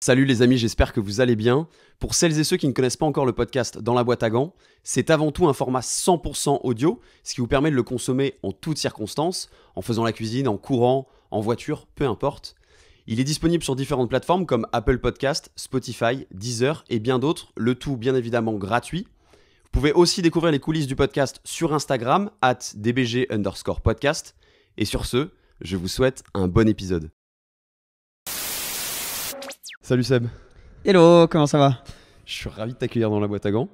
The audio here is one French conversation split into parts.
Salut les amis, j'espère que vous allez bien. Pour celles et ceux qui ne connaissent pas encore le podcast Dans la boîte à gants, c'est avant tout un format 100% audio, ce qui vous permet de le consommer en toutes circonstances, en faisant la cuisine, en courant, en voiture, peu importe. Il est disponible sur différentes plateformes comme Apple Podcast, Spotify, Deezer et bien d'autres, le tout bien évidemment gratuit. Vous pouvez aussi découvrir les coulisses du podcast sur Instagram, @dbg_podcast. Et sur ce, je vous souhaite un bon épisode. Salut Seb. Hello, comment ça va? Je suis ravi de t'accueillir dans la boîte à gants.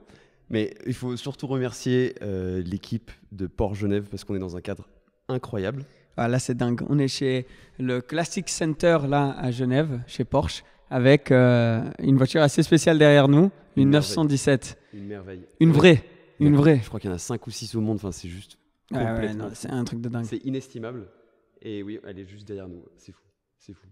Mais il faut surtout remercier l'équipe de Port Genève parce qu'on est dans un cadre incroyable. Ah, là, c'est dingue. On est chez le Classic Center là, à Genève, chez Porsche, avec une voiture assez spéciale derrière nous, une 917. Une merveille. Une vraie. Je crois qu'il y en a 5 ou 6 au monde. Enfin, c'est juste complètement. Ouais, c'est un truc de dingue. C'est inestimable. Et oui, elle est juste derrière nous. C'est fou. C'est fou.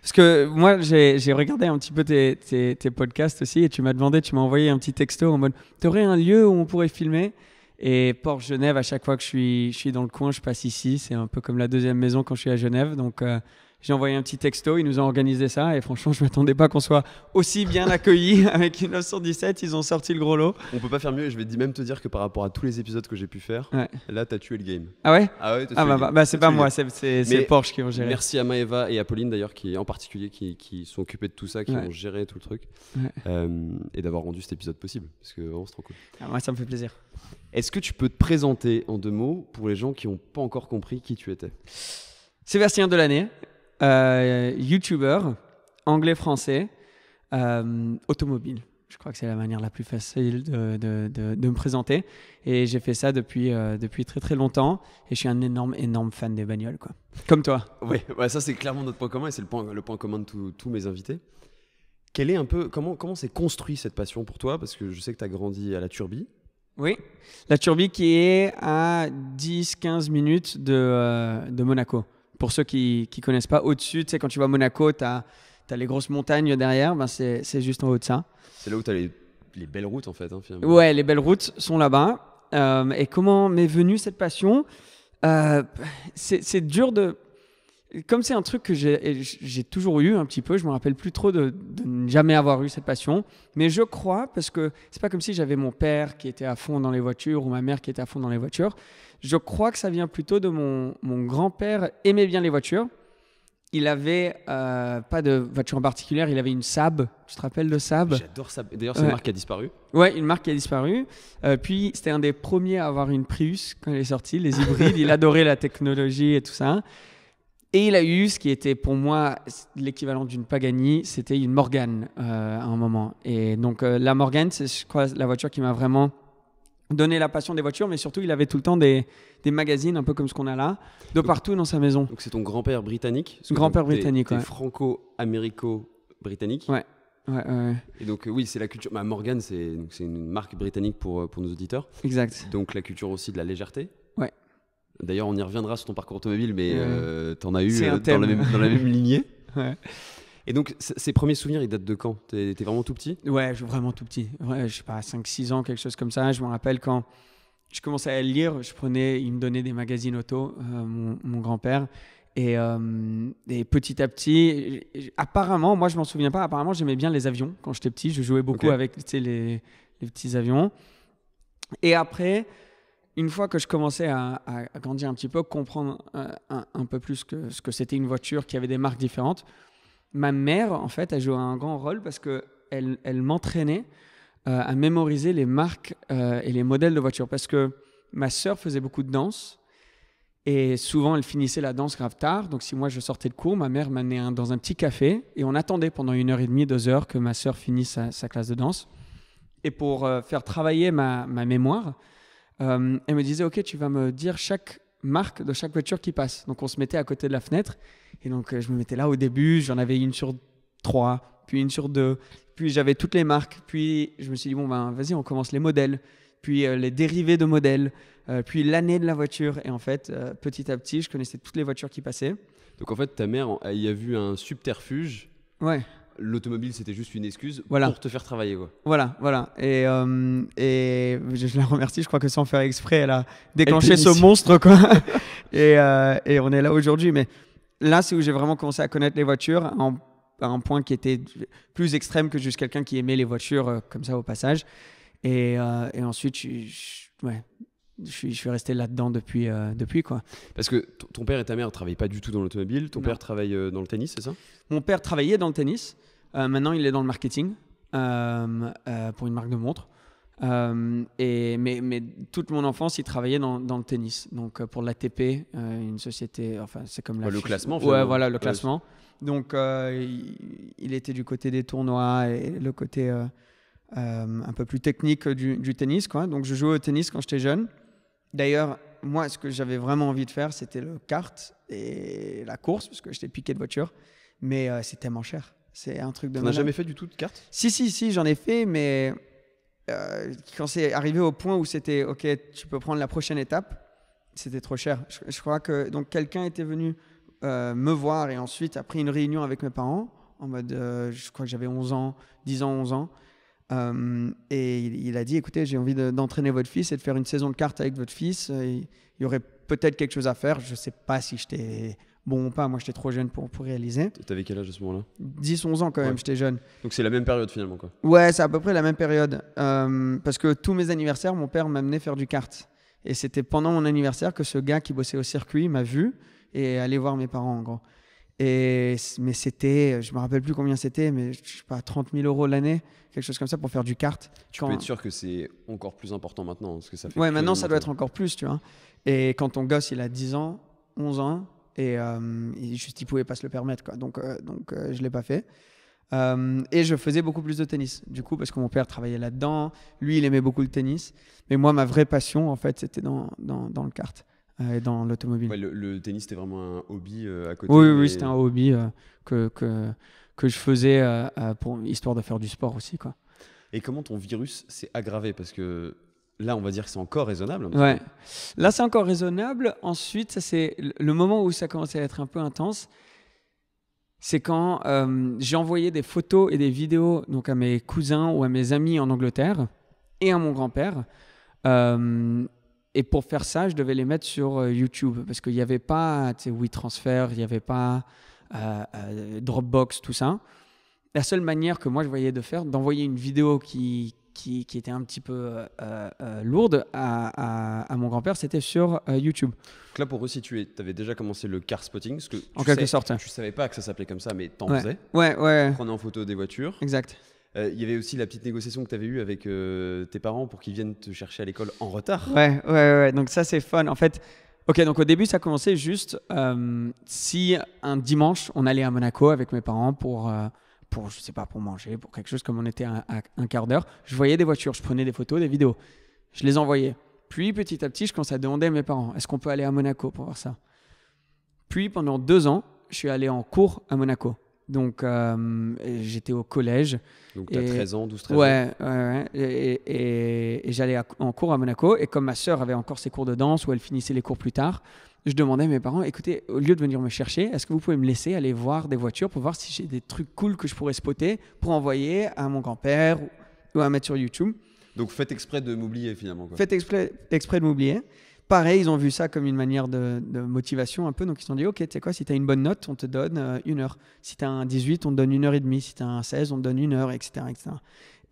Parce que moi, j'ai regardé un petit peu tes podcasts aussi et tu m'as envoyé un petit texto en mode « T'aurais un lieu où on pourrait filmer ?» Et Port Genève, à chaque fois que je suis dans le coin, je passe ici. C'est un peu comme la deuxième maison quand je suis à Genève. Donc, j'ai envoyé un petit texto. Ils nous ont organisé ça. Et franchement, je ne m'attendais pas qu'on soit aussi bien accueillis avec une 917. Ils ont sorti le gros lot. On peut pas faire mieux. Et je vais même te dire que par rapport à tous les épisodes que j'ai pu faire, là, tu as tué le game. Ah ouais? Ah ouais, c'est pas moi. C'est Porsche qui ont géré. Merci à Maëva et à Pauline d'ailleurs, en particulier, qui sont occupées de tout ça, qui ont géré tout le truc. Et d'avoir rendu cet épisode possible. Parce que vraiment, c'est trop cool. Moi, ça me fait plaisir. Est-ce que tu peux te présenter en 2 mots pour les gens qui n'ont pas encore compris qui tu étais? Sébastien Delaney, YouTuber, anglais-français, automobile. Je crois que c'est la manière la plus facile de me présenter. Et j'ai fait ça depuis très très longtemps. Et je suis un énorme fan des bagnoles, quoi. Comme toi. Ouais, ça c'est clairement notre point commun et c'est le point commun de tous mes invités. Comment s'est construit cette passion pour toi? Parce que je sais que tu as grandi à la Turbie. Oui, la Turbie qui est à 10-15 minutes de Monaco. Pour ceux qui ne connaissent pas, au-dessus, tu sais, quand tu vas à Monaco, tu as les grosses montagnes derrière, c'est juste en haut de ça. C'est là où tu as les belles routes en fait. Finalement. Ouais, les belles routes sont là-bas. Et comment m'est venue cette passion? C'est dur de... Comme c'est un truc que j'ai toujours eu un petit peu, je me rappelle plus trop de ne jamais avoir eu cette passion. Mais je crois, parce que c'est pas comme si j'avais mon père qui était à fond dans les voitures ou ma mère qui était à fond dans les voitures. Je crois que ça vient plutôt de mon grand-père aimait bien les voitures. Il avait pas de voiture en particulier, il avait une Saab. Tu te rappelles de Saab? J'adore Saab. D'ailleurs, c'est une marque qui a disparu. Ouais, une marque qui a disparu. Puis c'était un des premiers à avoir une Prius quand elle est sortie, les hybrides. Il adorait la technologie et tout ça. Et il a eu ce qui était pour moi l'équivalent d'une Pagani, c'était une Morgan à un moment. Et donc la Morgan, c'est je crois la voiture qui m'a vraiment donné la passion des voitures, mais surtout il avait tout le temps des magazines un peu comme ce qu'on a là, partout dans sa maison. Donc c'est ton grand-père britannique? Grand-père britannique, t'es franco-américo-britannique? Ouais. Et donc oui, c'est la culture. Morgan, c'est une marque britannique pour nos auditeurs. Exact. Donc la culture aussi de la légèreté. Ouais. D'ailleurs, on y reviendra sur ton parcours automobile, mais t'en as eu dans la même lignée. Ouais. Et donc, ces premiers souvenirs, ils datent de quand? T'es vraiment tout petit? Ouais, je suis vraiment tout petit. Ouais, je sais pas, 5-6 ans, quelque chose comme ça. Je me rappelle quand je commençais à lire, il me donnait des magazines auto, mon grand-père. Et petit à petit, apparemment, moi je m'en souviens pas, apparemment j'aimais bien les avions quand j'étais petit. Je jouais beaucoup avec les petits avions. Et après... Une fois que je commençais à grandir un petit peu, comprendre un peu plus ce que c'était une voiture qui avait des marques différentes, ma mère, en fait, a joué un grand rôle parce qu'elle m'entraînait à mémoriser les marques et les modèles de voitures. Parce que ma sœur faisait beaucoup de danse et souvent, elle finissait la danse grave tard. Donc, si moi, je sortais de cours, ma mère m'amenait dans un petit café et on attendait pendant 1h30, 2 heures que ma sœur finisse sa classe de danse. Et pour faire travailler ma mémoire, elle me disait, OK, tu vas me dire chaque marque de chaque voiture qui passe. Donc, on se mettait à côté de la fenêtre. Et donc, je me mettais là au début. J'en avais une sur 3, puis une sur 2. Puis, j'avais toutes les marques. Puis, je me suis dit, vas-y, on commence les modèles. Puis, les dérivés de modèles. Puis, l'année de la voiture. Et en fait, petit à petit, je connaissais toutes les voitures qui passaient. Donc, en fait, ta mère y a vu un subterfuge. Ouais. L'automobile, c'était juste une excuse pour te faire travailler, quoi. Voilà. Et je la remercie. Je crois que sans faire exprès, elle a déclenché ce monstre, quoi. et on est là aujourd'hui. Mais là, c'est où j'ai vraiment commencé à connaître les voitures, à un point qui était plus extrême que juste quelqu'un qui aimait les voitures comme ça au passage. Et ensuite, je suis resté là-dedans depuis quoi. Parce que ton père et ta mère ne travaillent pas du tout dans l'automobile. Ton Non. père travaille dans le tennis, c'est ça? Mon père travaillait dans le tennis. Maintenant, il est dans le marketing pour une marque de montres. Mais toute mon enfance, il travaillait dans le tennis. Donc, pour l'ATP, une société... Enfin, c'est comme le classement, Ouais, finalement. voilà, le classement. Donc, il était du côté des tournois et le côté un peu plus technique du tennis, quoi. Donc, je jouais au tennis quand j'étais jeune. D'ailleurs, moi, ce que j'avais vraiment envie de faire, c'était le kart et la course, parce que j'étais piqué de voiture. Mais c'est tellement cher. C'est un truc de Tu n'as malade. jamais fait du tout de kart? Si, j'en ai fait, mais quand c'est arrivé au point où c'était OK, tu peux prendre la prochaine étape, c'était trop cher. Je crois que donc quelqu'un était venu me voir et ensuite a pris une réunion avec mes parents en mode, je crois que j'avais 11 ans, 10 ans, 11 ans. Et il a dit, écoutez, j'ai envie d'entraîner votre fils et de faire une saison de cartes avec votre fils. Il y aurait peut-être quelque chose à faire. Je ne sais pas si j'étais bon ou pas. Moi, j'étais trop jeune pour réaliser. Tu avais quel âge à ce moment-là? 10, 11 ans quand même, j'étais jeune. Donc c'est la même période finalement, quoi. Ouais, c'est à peu près la même période. Parce que tous mes anniversaires, mon père m'amenait faire du kart. Et c'était pendant mon anniversaire que ce gars qui bossait au circuit m'a vu et allait voir mes parents, en gros. Mais c'était, je me rappelle plus combien c'était, mais je sais pas, 30 000 € l'année, quelque chose comme ça pour faire du kart. Tu peux être sûr que c'est encore plus important maintenant, parce que ça fait. Ouais, maintenant ça doit être encore plus, tu vois. Et quand ton gosse il a 10 ans, 11 ans, et juste il pouvait pas se le permettre, quoi. Donc je l'ai pas fait. Et je faisais beaucoup plus de tennis, du coup, parce que mon père travaillait là-dedans. Lui, il aimait beaucoup le tennis. Mais moi, ma vraie passion, en fait, c'était dans le kart et dans l'automobile. Ouais, le tennis, c'était vraiment un hobby à côté. Oui, c'était un hobby que je faisais histoire de faire du sport aussi, quoi. Et comment ton virus s'est aggravé? Parce que là, on va dire que c'est encore raisonnable. Ouais. Là, c'est encore raisonnable. Ensuite, ça, c'est le moment où ça commençait à être un peu intense. C'est quand j'ai envoyé des photos et des vidéos donc à mes cousins ou à mes amis en Angleterre et à mon grand-père. Et pour faire ça, je devais les mettre sur YouTube parce qu'il n'y avait pas WeTransfer, il n'y avait pas Dropbox, tout ça. La seule manière que moi je voyais d'envoyer une vidéo qui était un petit peu lourde à mon grand-père, c'était sur YouTube. Donc là, pour resituer, tu avais déjà commencé le car spotting, parce que en quelque sorte. Tu savais pas que ça s'appelait comme ça, mais t'en Ouais. faisais. Ouais. Tu prenais en photo des voitures. Exact. Il y avait aussi la petite négociation que tu avais eue avec tes parents pour qu'ils viennent te chercher à l'école en retard. Ouais. Donc ça, c'est fun. En fait, ok, donc au début, ça commençait juste si un dimanche, on allait à Monaco avec mes parents pour je sais pas, pour manger, pour quelque chose, comme on était à un quart d'heure. Je voyais des voitures, je prenais des photos, des vidéos. Je les envoyais. Puis, petit à petit, je commençais à demander à mes parents, est-ce qu'on peut aller à Monaco pour voir ça? Puis, pendant 2 ans, je suis allé en cours à Monaco. Donc, j'étais au collège. Donc, tu as 13 ans, 12-13 ans. Ouais. Et j'allais en cours à Monaco. Et comme ma sœur avait encore ses cours de danse, où elle finissait les cours plus tard, je demandais à mes parents, écoutez, au lieu de venir me chercher, est-ce que vous pouvez me laisser aller voir des voitures pour voir si j'ai des trucs cool que je pourrais spotter pour envoyer à mon grand-père ou à mettre sur YouTube? Donc, faites exprès de m'oublier finalement, quoi. Faites exprès de m'oublier. Pareil, ils ont vu ça comme une manière de motivation un peu. Donc, ils se sont dit, OK, tu sais quoi, si tu as une bonne note, on te donne 1 heure. Si tu as un 18, on te donne 1h30. Si tu as un 16, on te donne 1 heure, etc.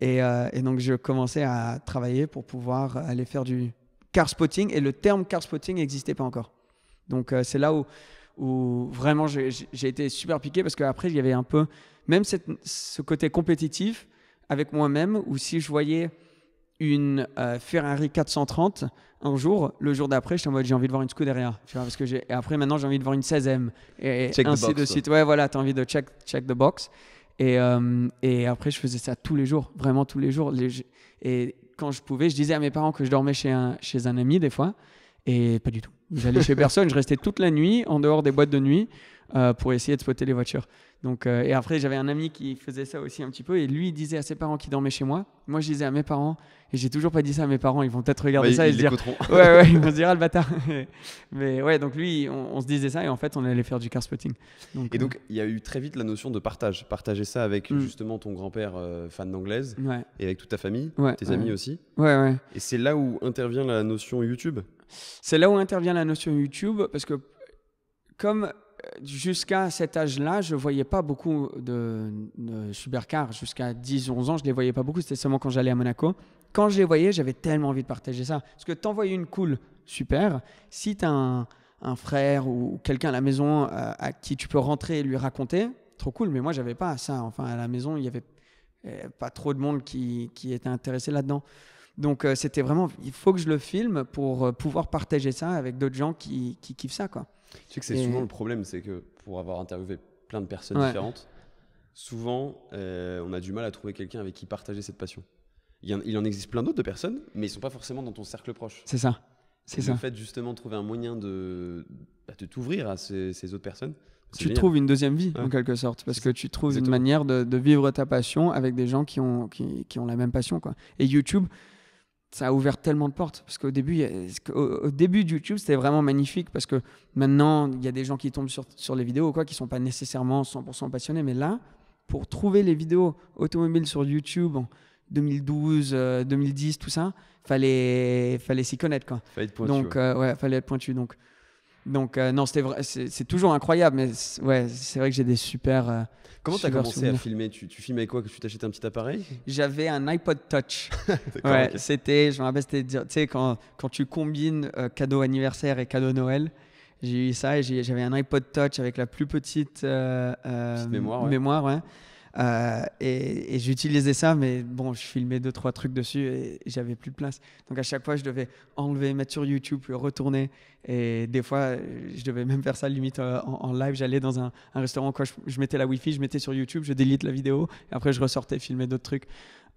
Et donc, je commençais à travailler pour pouvoir aller faire du car spotting. Et le terme car spotting n'existait pas encore. Donc, c'est là où vraiment j'ai été super piqué parce qu'après, il y avait un peu, même ce côté compétitif avec moi-même, où si je voyais une Ferrari 430 un jour, le jour d'après, j'étais en mode j'ai envie de voir une Scuderia, tu vois, parce que et après maintenant j'ai envie de voir une 16e et check ainsi the box, de suite. Ouais, voilà, t'as envie de check the box. Et après je faisais ça tous les jours, vraiment tous les jours. Et quand je pouvais, je disais à mes parents que je dormais chez un ami des fois, et pas du tout. J'allais chez personne, je restais toute la nuit en dehors des boîtes de nuit pour essayer de spotter les voitures. Donc, et après, j'avais un ami qui faisait ça aussi un petit peu. Et lui, il disait à ses parents qu'il dormait chez moi. Moi, je disais à mes parents. Et j'ai toujours pas dit ça à mes parents. Ils vont peut-être regarder ça et se dire. Ouais, ils vont se dire, ah le bâtard. Mais ouais, donc lui, on se disait ça. Et en fait, on allait faire du car spotting. Donc, et donc, il y a eu très vite la notion de partage. Partager ça avec justement ton grand-père fan d'anglaise. Ouais. Et avec toute ta famille, tes amis aussi. Ouais. Et c'est là où intervient la notion YouTube. C'est là où intervient la notion YouTube. Parce que comme jusqu'à cet âge-là, je ne voyais pas beaucoup de supercars. Jusqu'à 10-11 ans, je ne les voyais pas beaucoup. C'était seulement quand j'allais à Monaco. Quand je les voyais, j'avais tellement envie de partager ça. Parce que t'envoyer une cool, super. Si tu as un frère ou quelqu'un à la maison à qui tu peux rentrer et lui raconter, trop cool. Mais moi, je n'avais pas ça. Enfin, à la maison, il n'y avait pas trop de monde qui était intéressé là-dedans. Donc, c'était vraiment, il faut que je le filme pour pouvoir partager ça avec d'autres gens qui kiffent ça, quoi. Tu sais que c'est souvent le problème, c'est que pour avoir interviewé plein de personnes différentes, souvent, on a du mal à trouver quelqu'un avec qui partager cette passion. Il en existe plein d'autres de personnes, mais ils ne sont pas forcément dans ton cercle proche. C'est ça. C'est ça. Le fait justement de trouver un moyen de t'ouvrir à ces autres personnes. Tu trouves une deuxième vie, en quelque sorte, parce que tu trouves une manière de vivre ta passion avec des gens qui ont la même passion, quoi. Et YouTube, ça a ouvert tellement de portes, parce qu'au début, au début de YouTube, c'était vraiment magnifique, parce que maintenant, il y a des gens qui tombent sur les vidéos, quoi, qui ne sont pas nécessairement 100% passionnés, mais là, pour trouver les vidéos automobiles sur YouTube en 2012, 2010, tout ça, fallait s'y connaître, quoi. Fallait être pointu. Donc, fallait être pointu. Donc non, c'était vrai, c'est toujours incroyable, mais c'est vrai que j'ai des super. Comment tu as commencé à filmer? Tu filmes avec quoi? Que tu t'achètes un petit appareil? J'avais un iPod Touch. Okay. Je me rappelle, c'était, tu sais, quand tu combines cadeau anniversaire et cadeau Noël, j'ai eu ça et j'avais un iPod Touch avec la plus petite mémoire, ouais. Et j'utilisais ça, mais bon, je filmais 2-3 trucs dessus et j'avais plus de place. Donc à chaque fois, je devais enlever, mettre sur YouTube, puis retourner. Et des fois, je devais même faire ça limite en live. J'allais dans un restaurant, quoi, je mettais la Wi-Fi, je mettais sur YouTube, je délite la vidéo et après je ressortais filmer d'autres trucs.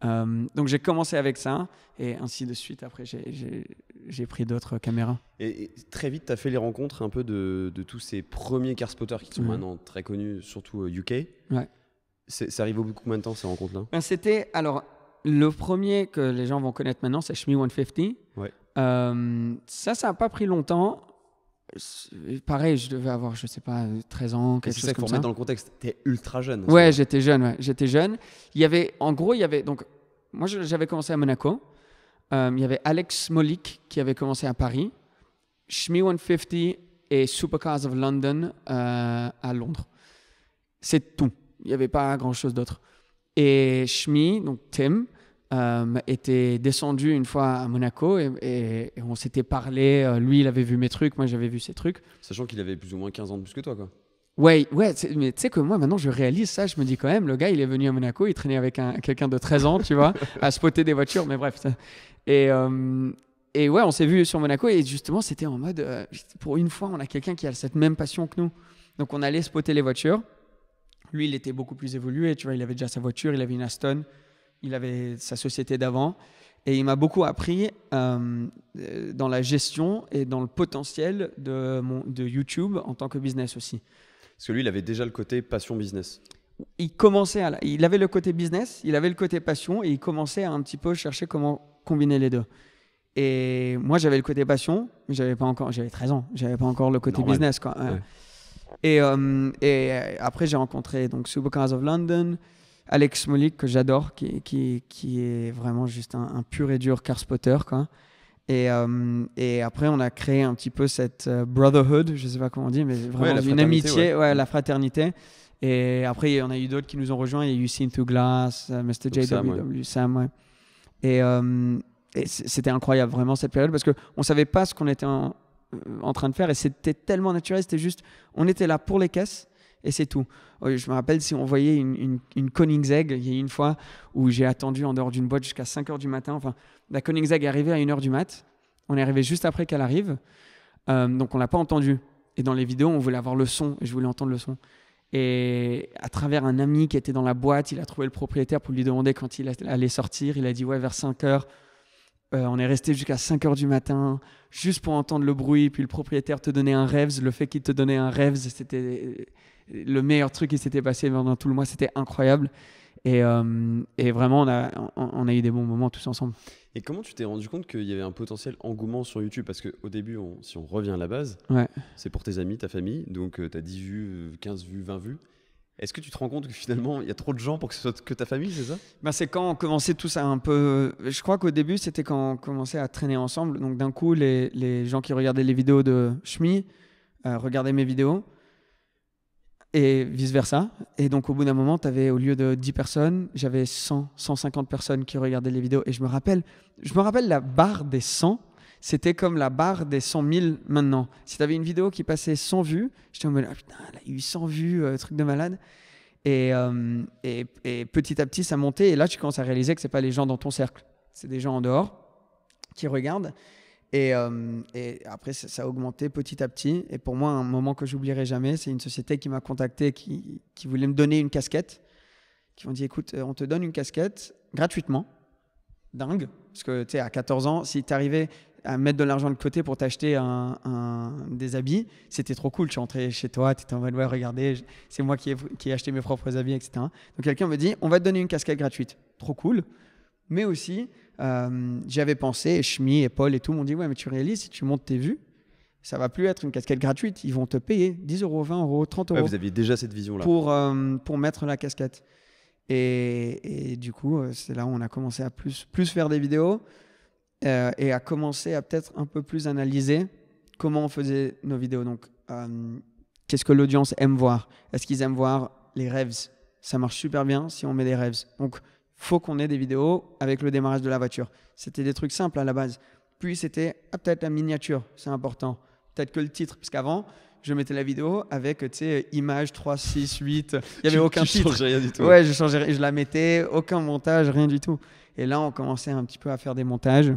Donc j'ai commencé avec ça et ainsi de suite. Après, j'ai pris d'autres caméras. Et très vite, tu as fait les rencontres un peu de tous ces premiers car spotters qui sont maintenant très connus, surtout UK. Ouais. Ça arrive au bout de combien de temps, ces rencontres-là? Alors, le premier que les gens vont connaître maintenant, c'est Shmee 150. Ouais. Ça n'a pas pris longtemps. Pareil, je devais avoir, je sais pas, 13 ans, quelque chose comme ça. Pour mettre dans le contexte, tu es ultra jeune. Ouais, j'étais jeune. Donc, moi, j'avais commencé à Monaco. Il y avait Alex Molik qui avait commencé à Paris, Shmee 150 et Supercars of London à Londres. C'est tout. Il n'y avait pas grand-chose d'autre. Et Shmee, donc Tim, était descendu une fois à Monaco et on s'était parlé. Lui, il avait vu mes trucs, moi, j'avais vu ses trucs. Sachant qu'il avait plus ou moins 15 ans de plus que toi, quoi. Ouais, mais tu sais que moi, maintenant, je réalise ça. Je me dis quand même, le gars, il est venu à Monaco, il traînait avec quelqu'un de 13 ans, tu vois, à spotter des voitures, mais bref. Ça. Et ouais, on s'est vu sur Monaco et justement, c'était en mode, pour une fois, on a quelqu'un qui a cette même passion que nous. Donc, on allait spotter les voitures. Lui, il était beaucoup plus évolué, tu vois, il avait déjà sa voiture, il avait une Aston, il avait sa société d'avant. Et il m'a beaucoup appris dans la gestion et dans le potentiel de YouTube en tant que business aussi. Parce que lui, il avait déjà le côté passion business. Il avait le côté business, il avait le côté passion et il commençait à un petit peu chercher comment combiner les deux. Et moi, j'avais le côté passion, mais j'avais 13 ans, j'avais pas encore le côté normal. Business, quoi. Ouais. Et après, j'ai rencontré donc Supercars of London, Alex Molik, que j'adore, qui est vraiment juste un pur et dur car spotter, quoi. Et après, on a créé un petit peu cette brotherhood, je sais pas comment on dit, mais vraiment une amitié, la fraternité. Et après, il y en a eu d'autres qui nous ont rejoints. Il y a eu Scene to Glass, Mr. JW, Sam, ouais. Et c'était incroyable, vraiment, cette période, parce qu'on ne savait pas ce qu'on était en train de faire et c'était tellement naturel. C'était juste, on était là pour les caisses et c'est tout. Je me rappelle, si on voyait une Koenigsegg, il y a une fois où j'ai attendu en dehors d'une boîte jusqu'à 5h du matin. Enfin, la Koenigsegg est arrivée à 1h du mat. On est arrivé juste après qu'elle arrive. Donc, on ne l'a pas entendu. Et dans les vidéos, on voulait avoir le son et je voulais entendre le son. Et à travers un ami qui était dans la boîte, il a trouvé le propriétaire pour lui demander quand il allait sortir. Il a dit, ouais, vers 5h. On est resté jusqu'à 5h du matin, juste pour entendre le bruit. Puis le propriétaire te donnait un rêve. Le fait qu'il te donnait un rêve, c'était le meilleur truc qui s'était passé pendant tout le mois. C'était incroyable. Et vraiment, on a eu des bons moments tous ensemble. Et comment tu t'es rendu compte qu'il y avait un potentiel engouement sur YouTube? Parce qu'au début, si on revient à la base, c'est pour tes amis, ta famille. Donc, tu as 10 vues, 15 vues, 20 vues. Est-ce que tu te rends compte que finalement, il y a trop de gens pour que ce soit que ta famille, c'est ça? C'est quand on commençait tous à un peu... Je crois qu'au début, c'était quand on commençait à traîner ensemble. Donc d'un coup, les gens qui regardaient les vidéos de Shmee regardaient mes vidéos. Et vice-versa. Et donc, au bout d'un moment, au lieu de 10 personnes, j'avais 100, 150 personnes qui regardaient les vidéos. Et je me rappelle la barre des 100, c'était comme la barre des 100 000 maintenant. Si tu avais une vidéo qui passait 100 vues, j'étais en mode, ah, putain, elle a eu 100 vues, truc de malade. Et petit à petit, ça montait. Et là, tu commences à réaliser que ce n'est pas les gens dans ton cercle. C'est des gens en dehors qui regardent. Et après, ça a augmenté petit à petit. Et pour moi, un moment que j'oublierai jamais, c'est une société qui m'a contacté, qui voulait me donner une casquette. Qui m'ont dit, écoute, on te donne une casquette gratuitement. Dingue. Parce que, tu sais, à 14 ans, si tu arrivais à mettre de l'argent de côté pour t'acheter des habits, c'était trop cool. Tu rentrais chez toi, tu étais en mode, ouais, regardez, c'est moi qui ai acheté mes propres habits, etc. Donc, quelqu'un me dit, on va te donner une casquette gratuite. Trop cool. Mais aussi, j'avais pensé, et Shmi et Paul et tout m'ont dit, ouais, mais tu réalises, si tu montes tes vues, ça va plus être une casquette gratuite. Ils vont te payer 10 euros, 20 euros, 30 euros. Ouais, vous aviez déjà cette vision-là. Pour mettre la casquette. Et du coup, c'est là où on a commencé à plus faire des vidéos et à commencer à peut-être un peu plus analyser comment on faisait nos vidéos. Donc, qu'est-ce que l'audience aime voir? Est-ce qu'ils aiment voir les revs? Ça marche super bien si on met des revs. Donc, faut qu'on ait des vidéos avec le démarrage de la voiture. C'était des trucs simples à la base. Puis c'était peut-être la miniature, c'est important. Peut-être que le titre, parce qu'avant, je mettais la vidéo avec, tu sais, image 3, 6, 8. Il n'y avait aucun titre. Tu changeais rien du tout. Ouais, je la mettais, aucun montage, rien du tout. Et là, on commençait un petit peu à faire des montages.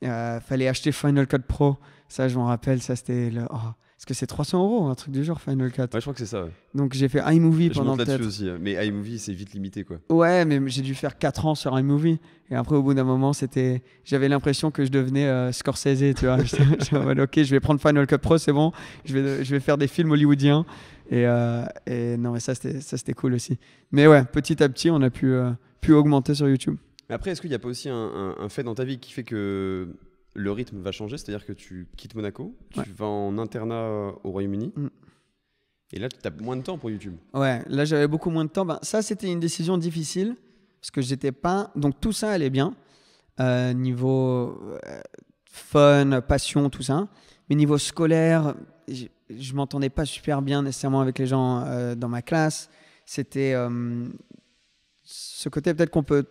Fallait acheter Final Cut Pro. Ça, je m'en rappelle, ça c'était est-ce que c'est 300 euros, un truc du genre, Final Cut? Ouais, je crois que c'est ça. Ouais. Donc j'ai fait iMovie pendant peut-être. peut-être. Aussi, mais iMovie, c'est vite limité, quoi. Ouais, mais j'ai dû faire 4 ans sur iMovie. Et après, au bout d'un moment, j'avais l'impression que je devenais Scorsese, tu vois. J'étais en mode, ok, je vais prendre Final Cut Pro, c'est bon. Je vais faire des films hollywoodiens. Et non, mais ça, c'était cool aussi. Mais ouais, petit à petit, on a pu augmenter sur YouTube. Mais après, est-ce qu'il n'y a pas aussi un fait dans ta vie qui fait que le rythme va changer? C'est-à-dire que tu quittes Monaco, tu vas en internat au Royaume-Uni. Et là, tu as moins de temps pour YouTube. Ouais, là, j'avais beaucoup moins de temps. Ça, c'était une décision difficile parce que j'étais pas... Donc, tout ça allait bien. Niveau fun, passion, tout ça. Mais niveau scolaire, je m'entendais pas super bien nécessairement avec les gens dans ma classe. C'était ce côté peut-être qu'on peut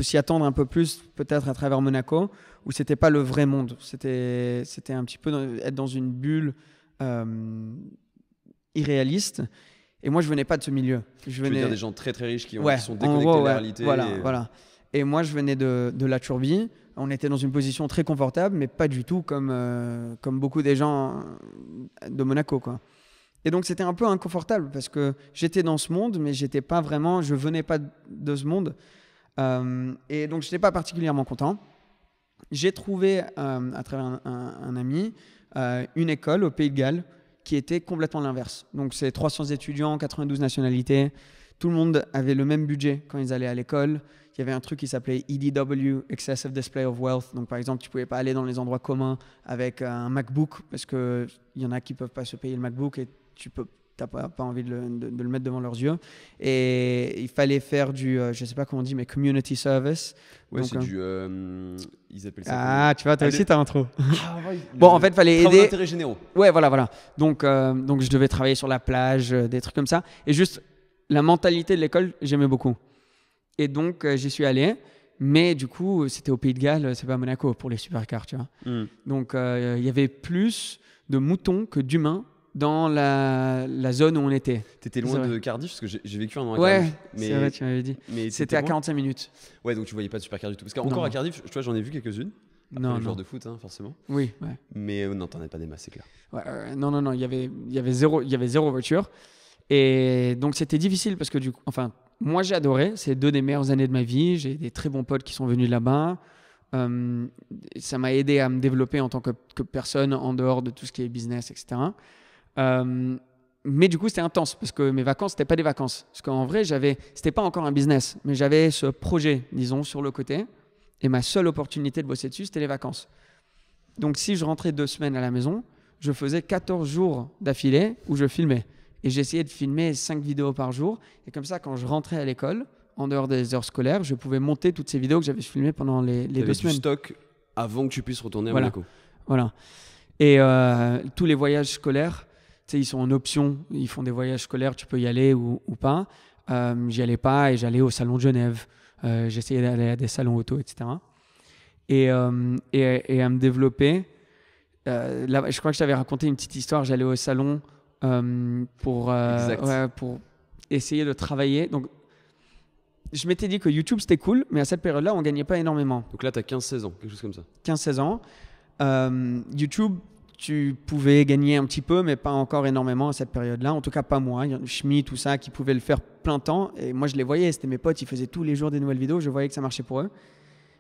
s'y attendre un peu plus, peut-être à travers Monaco, où c'était pas le vrai monde. C'était un petit peu être dans une bulle irréaliste. Et moi, je venais pas de ce milieu. Je veux dire des gens très très riches qui sont déconnectés de la réalité. Voilà. Et moi, je venais de la Turbie. On était dans une position très confortable, mais pas du tout comme beaucoup des gens de Monaco, quoi. Et donc, c'était un peu inconfortable parce que j'étais dans ce monde, mais je venais pas de ce monde. Et donc, je n'étais pas particulièrement content. J'ai trouvé, à travers un ami, une école au Pays de Galles qui était complètement l'inverse. Donc, c'est 300 étudiants, 92 nationalités. Tout le monde avait le même budget quand ils allaient à l'école. Il y avait un truc qui s'appelait EDW, Excessive Display of Wealth. Donc, par exemple, tu ne pouvais pas aller dans les endroits communs avec un MacBook parce qu'il y en a qui ne peuvent pas se payer le MacBook et tu n'as pas envie de le mettre devant leurs yeux. Et il fallait faire du, je ne sais pas comment on dit, mais community service. Ouais, donc, c'est du... ils appellent ça... Ah, tu vois, toi aussi, tu as un trou. Bon, en fait, il fallait aider... d'intérêt généraux. Ouais, voilà. Donc, je devais travailler sur la plage, des trucs comme ça. Et juste, la mentalité de l'école, j'aimais beaucoup. Et donc, j'y suis allé. Mais du coup, c'était au Pays de Galles, c'est pas à Monaco pour les supercars, tu vois. Donc, il y avait plus de moutons que d'humains dans la zone où on était. T'étais loin de Cardiff parce que j'ai vécu un an à Cardiff. Ouais, c'est vrai, tu m'avais dit. Mais c'était à 45 minutes. Ouais, donc tu voyais pas de supercar du tout. Parce qu'encore à Cardiff, tu vois, j'en ai vu quelques-unes. Après les joueurs de foot, hein, forcément. Oui, ouais. Mais non, t'en as pas des masses, c'est clair. Ouais, non, il y avait zéro voiture. Et donc c'était difficile parce que du coup, enfin, moi j'ai adoré. C'est 2 des meilleures années de ma vie. J'ai des très bons potes qui sont venus là-bas. Ça m'a aidé à me développer en tant que personne en dehors de tout ce qui est business, etc. Mais du coup, c'était intense parce que mes vacances, c'était pas des vacances. Parce qu'en vrai, c'était pas encore un business, mais j'avais ce projet, disons, sur le côté. Et ma seule opportunité de bosser dessus, c'était les vacances. Donc, si je rentrais 2 semaines à la maison, je faisais 14 jours d'affilée où je filmais. Et j'essayais de filmer 5 vidéos par jour. Et comme ça, quand je rentrais à l'école, en dehors des heures scolaires, je pouvais monter toutes ces vidéos que j'avais filmées pendant les 2 semaines. Du stock avant que tu puisses retourner à Monaco. Voilà. Et tous les voyages scolaires, sais, ils sont en option, ils font des voyages scolaires, tu peux y aller ou pas. J'y allais pas et j'allais au salon de Genève. J'essayais d'aller à des salons auto, etc. Et à me développer. Là, je crois que je t'avais raconté une petite histoire. J'allais au salon pour essayer de travailler. Donc, je m'étais dit que YouTube, c'était cool, mais à cette période-là, on ne gagnait pas énormément. Donc là, tu as 15-16 ans, quelque chose comme ça. 15-16 ans. YouTube, tu pouvais gagner un petit peu, mais pas encore énormément à cette période-là. En tout cas, pas moi. Il y a Schmitt, tout ça, qui pouvaient le faire plein temps. Et moi, je les voyais. C'était mes potes. Ils faisaient tous les jours des nouvelles vidéos. Je voyais que ça marchait pour eux.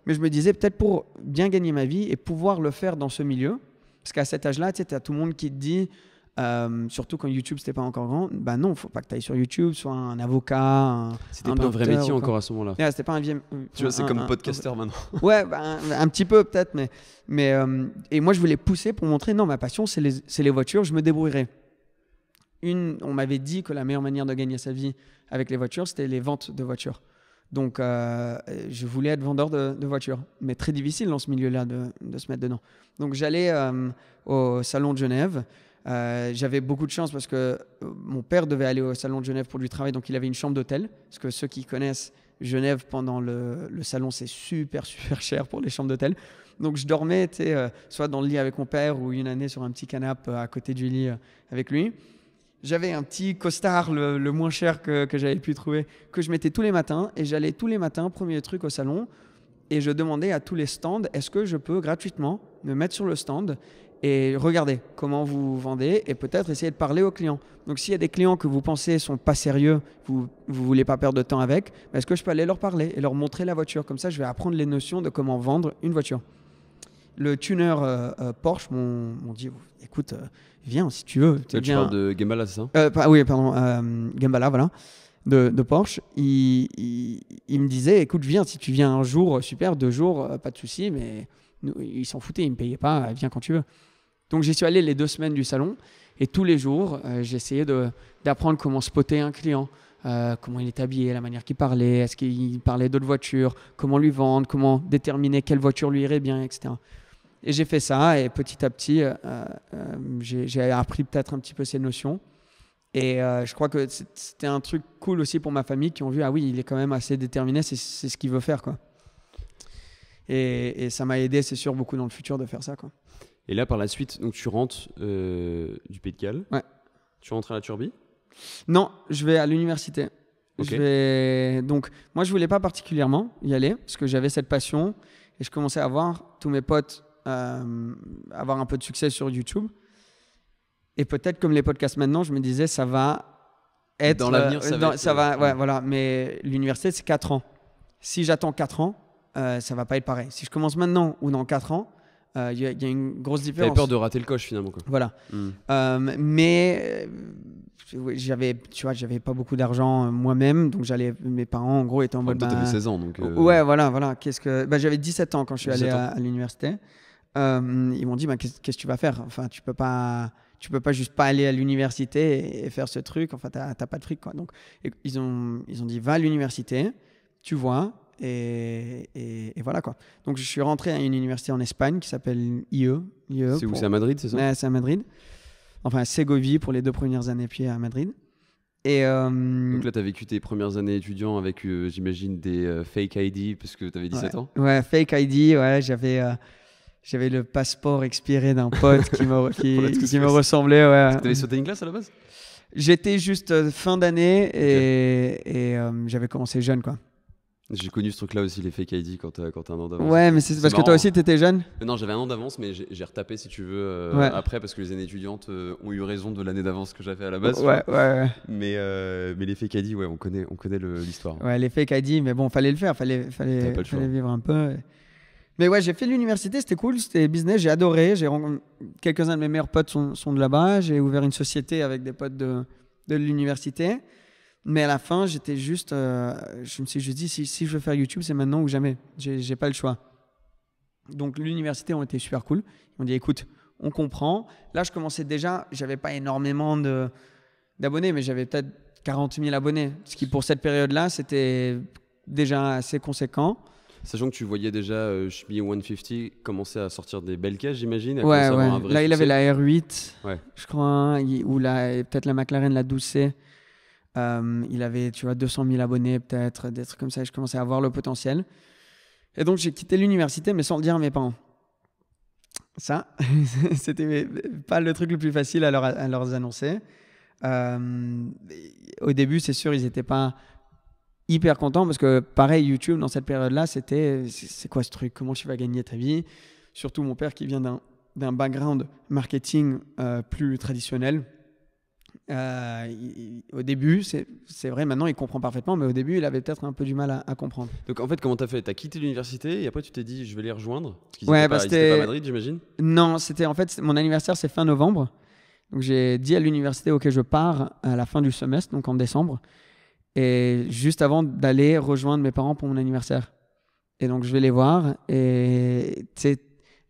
Mais je me disais, peut-être pour bien gagner ma vie et pouvoir le faire dans ce milieu, parce qu'à cet âge-là, tu sais, as tout le monde qui te dit, surtout quand YouTube, c'était pas encore grand, bah non, faut pas que tu ailles sur YouTube, sois un avocat, c'était pas un vrai métier encore à ce moment-là. Yeah, c'était pas tu vois, c'est comme podcasteur maintenant. Ouais, bah, un petit peu peut-être, mais et moi, je voulais pousser pour montrer, non, ma passion, c'est les voitures, je me débrouillerai. On m'avait dit que la meilleure manière de gagner sa vie avec les voitures, c'était les ventes de voitures. Donc, je voulais être vendeur de voitures, mais très difficile dans ce milieu-là de se mettre dedans. Donc, j'allais au salon de Genève. J'avais beaucoup de chance parce que mon père devait aller au salon de Genève pour du travail, donc il avait une chambre d'hôtel. Parce que ceux qui connaissent Genève pendant le salon, c'est super, super cher pour les chambres d'hôtel. Donc, je dormais soit dans le lit avec mon père ou une année sur un petit canapé à côté du lit avec lui. J'avais un petit costard, le moins cher que j'avais pu trouver, que je mettais tous les matins. Et j'allais tous les matins, premier truc au salon, et je demandais à tous les stands, est-ce que je peux gratuitement me mettre sur le stand et regarder comment vous vendez et peut-être essayer de parler aux clients. Donc, s'il y a des clients que vous pensez ne sont pas sérieux, vous ne voulez pas perdre de temps avec, est-ce que je peux aller leur parler et leur montrer la voiture? Comme ça, je vais apprendre les notions de comment vendre une voiture. Le tuner Porsche m'ont dit, écoute, viens si tu veux. Tu parles de Gembala, c'est ça? Oui, pardon, Gembala, voilà, de Porsche. Il me disait, écoute, viens si tu viens un jour, super, 2 jours, pas de souci, mais ils s'en foutaient, ils ne me payaient pas, viens quand tu veux. Donc, j'y suis allé les 2 semaines du salon et tous les jours, j'essayais d'apprendre comment spotter un client. Comment il est habillé, la manière qu'il parlait, est-ce qu'il parlait d'autres voitures, comment lui vendre, comment déterminer quelle voiture lui irait bien, etc. Et j'ai fait ça et petit à petit, j'ai appris peut-être un petit peu ces notions. Et je crois que c'était un truc cool aussi pour ma famille qui ont vu, ah oui, il est quand même assez déterminé, c'est ce qu'il veut faire, quoi. Et ça m'a aidé, c'est sûr, beaucoup dans le futur de faire ça, quoi. Et là, par la suite, donc, tu rentres du Pays de Galles. Ouais. Tu rentres à la Turbie? Non, je vais à l'université. Okay. Donc, moi, je voulais pas particulièrement y aller parce que j'avais cette passion et je commençais à voir tous mes potes avoir un peu de succès sur YouTube. Et peut-être comme les podcasts maintenant, je me disais, ça va être... Dans l'avenir, ça va être... Ouais, voilà. Mais l'université, c'est 4 ans. Si j'attends 4 ans, ça va pas être pareil. Si je commence maintenant ou dans 4 ans, il y a une grosse différence. T'avais peur de rater le coche finalement, quoi. Voilà. Mais j'avais pas beaucoup d'argent moi-même, donc mes parents en gros étaient en mode... Toi, t'avais 16 ans, donc... Ouais, voilà. J'avais 17 ans quand je suis allé à l'université. Ils m'ont dit, qu'est-ce que tu vas faire? Enfin, tu peux pas juste pas aller à l'université et faire ce truc. Enfin, t'as pas de fric, quoi. Donc, ils ont dit, va à l'université, tu vois, et voilà, quoi. Donc, je suis rentré à une université en Espagne qui s'appelle IE. C'est où? C'est à Madrid, c'est ça? Ouais, c'est à Madrid. Enfin, à Ségovie pour les 2 premières années, puis à Madrid. Et donc là, tu as vécu tes premières années étudiants avec, j'imagine, des fake ID parce que tu avais 17 ans? Ouais, fake ID, ouais, j'avais le passeport expiré d'un pote qui me ressemblait. Ouais. Tu avais sauté une classe à la base? J'étais juste fin d'année et j'avais commencé jeune, quoi. J'ai connu ce truc-là aussi, les fake ID quand t'as un an d'avance. Ouais, mais c'est parce que toi aussi t'étais jeune. Non, j'avais un an d'avance, mais j'ai retapé si tu veux après parce que les années étudiantes ont eu raison de l'année d'avance que j'avais à la base. Ouais. Mais les fake ID, ouais, on connaît l'histoire. Ouais, les fake ID, mais bon, fallait le faire, fallait vivre un peu. Mais ouais, j'ai fait l'université, c'était cool, c'était business, j'ai adoré. Quelques-uns de mes meilleurs potes sont de là-bas. J'ai ouvert une société avec des potes de l'université. Mais à la fin, j'étais juste... je me suis juste dit, si je veux faire YouTube, c'est maintenant ou jamais. J'ai pas le choix. Donc, l'université ont été super cool. Ils m'ont dit, écoute, on comprend. Là, je commençais déjà... J'avais pas énormément d'abonnés, mais j'avais peut-être 40 000 abonnés. Ce qui, pour cette période-là, c'était déjà assez conséquent. Sachant que tu voyais déjà Shmi 150 commencer à sortir des belles caisses, j'imagine. Ouais, ouais. Un vrai Là, il avait succès. la R8, Ouais. je crois, hein, ou peut-être la McLaren, la 12C. Il avait, tu vois, 200 000 abonnés, peut-être, des trucs comme ça. Je commençais à voir le potentiel. Et donc, j'ai quitté l'université, mais sans le dire à mes parents. Ça, c'était pas le truc le plus facile à leur annoncer. Au début, c'est sûr, ils n'étaient pas hyper contents parce que, pareil, YouTube, dans cette période-là, c'était c'est quoi ce truc? Comment tu vas gagner ta vie? Surtout mon père qui vient d'un background marketing plus traditionnel. Au début, c'est vrai, maintenant il comprend parfaitement, mais au début, il avait peut-être un peu du mal à comprendre. Donc en fait, comment t'as fait? T'as quitté l'université et après tu t'es dit je vais les rejoindre? Parce qu'ils Ouais, étaient ils étaient pas à Madrid, j'imagine? Non, c'était en fait, mon anniversaire, c'est fin novembre. Donc j'ai dit à l'université, ok, je pars à la fin du semestre, donc en décembre, et juste avant d'aller rejoindre mes parents pour mon anniversaire. Et donc je vais les voir, et tu sais,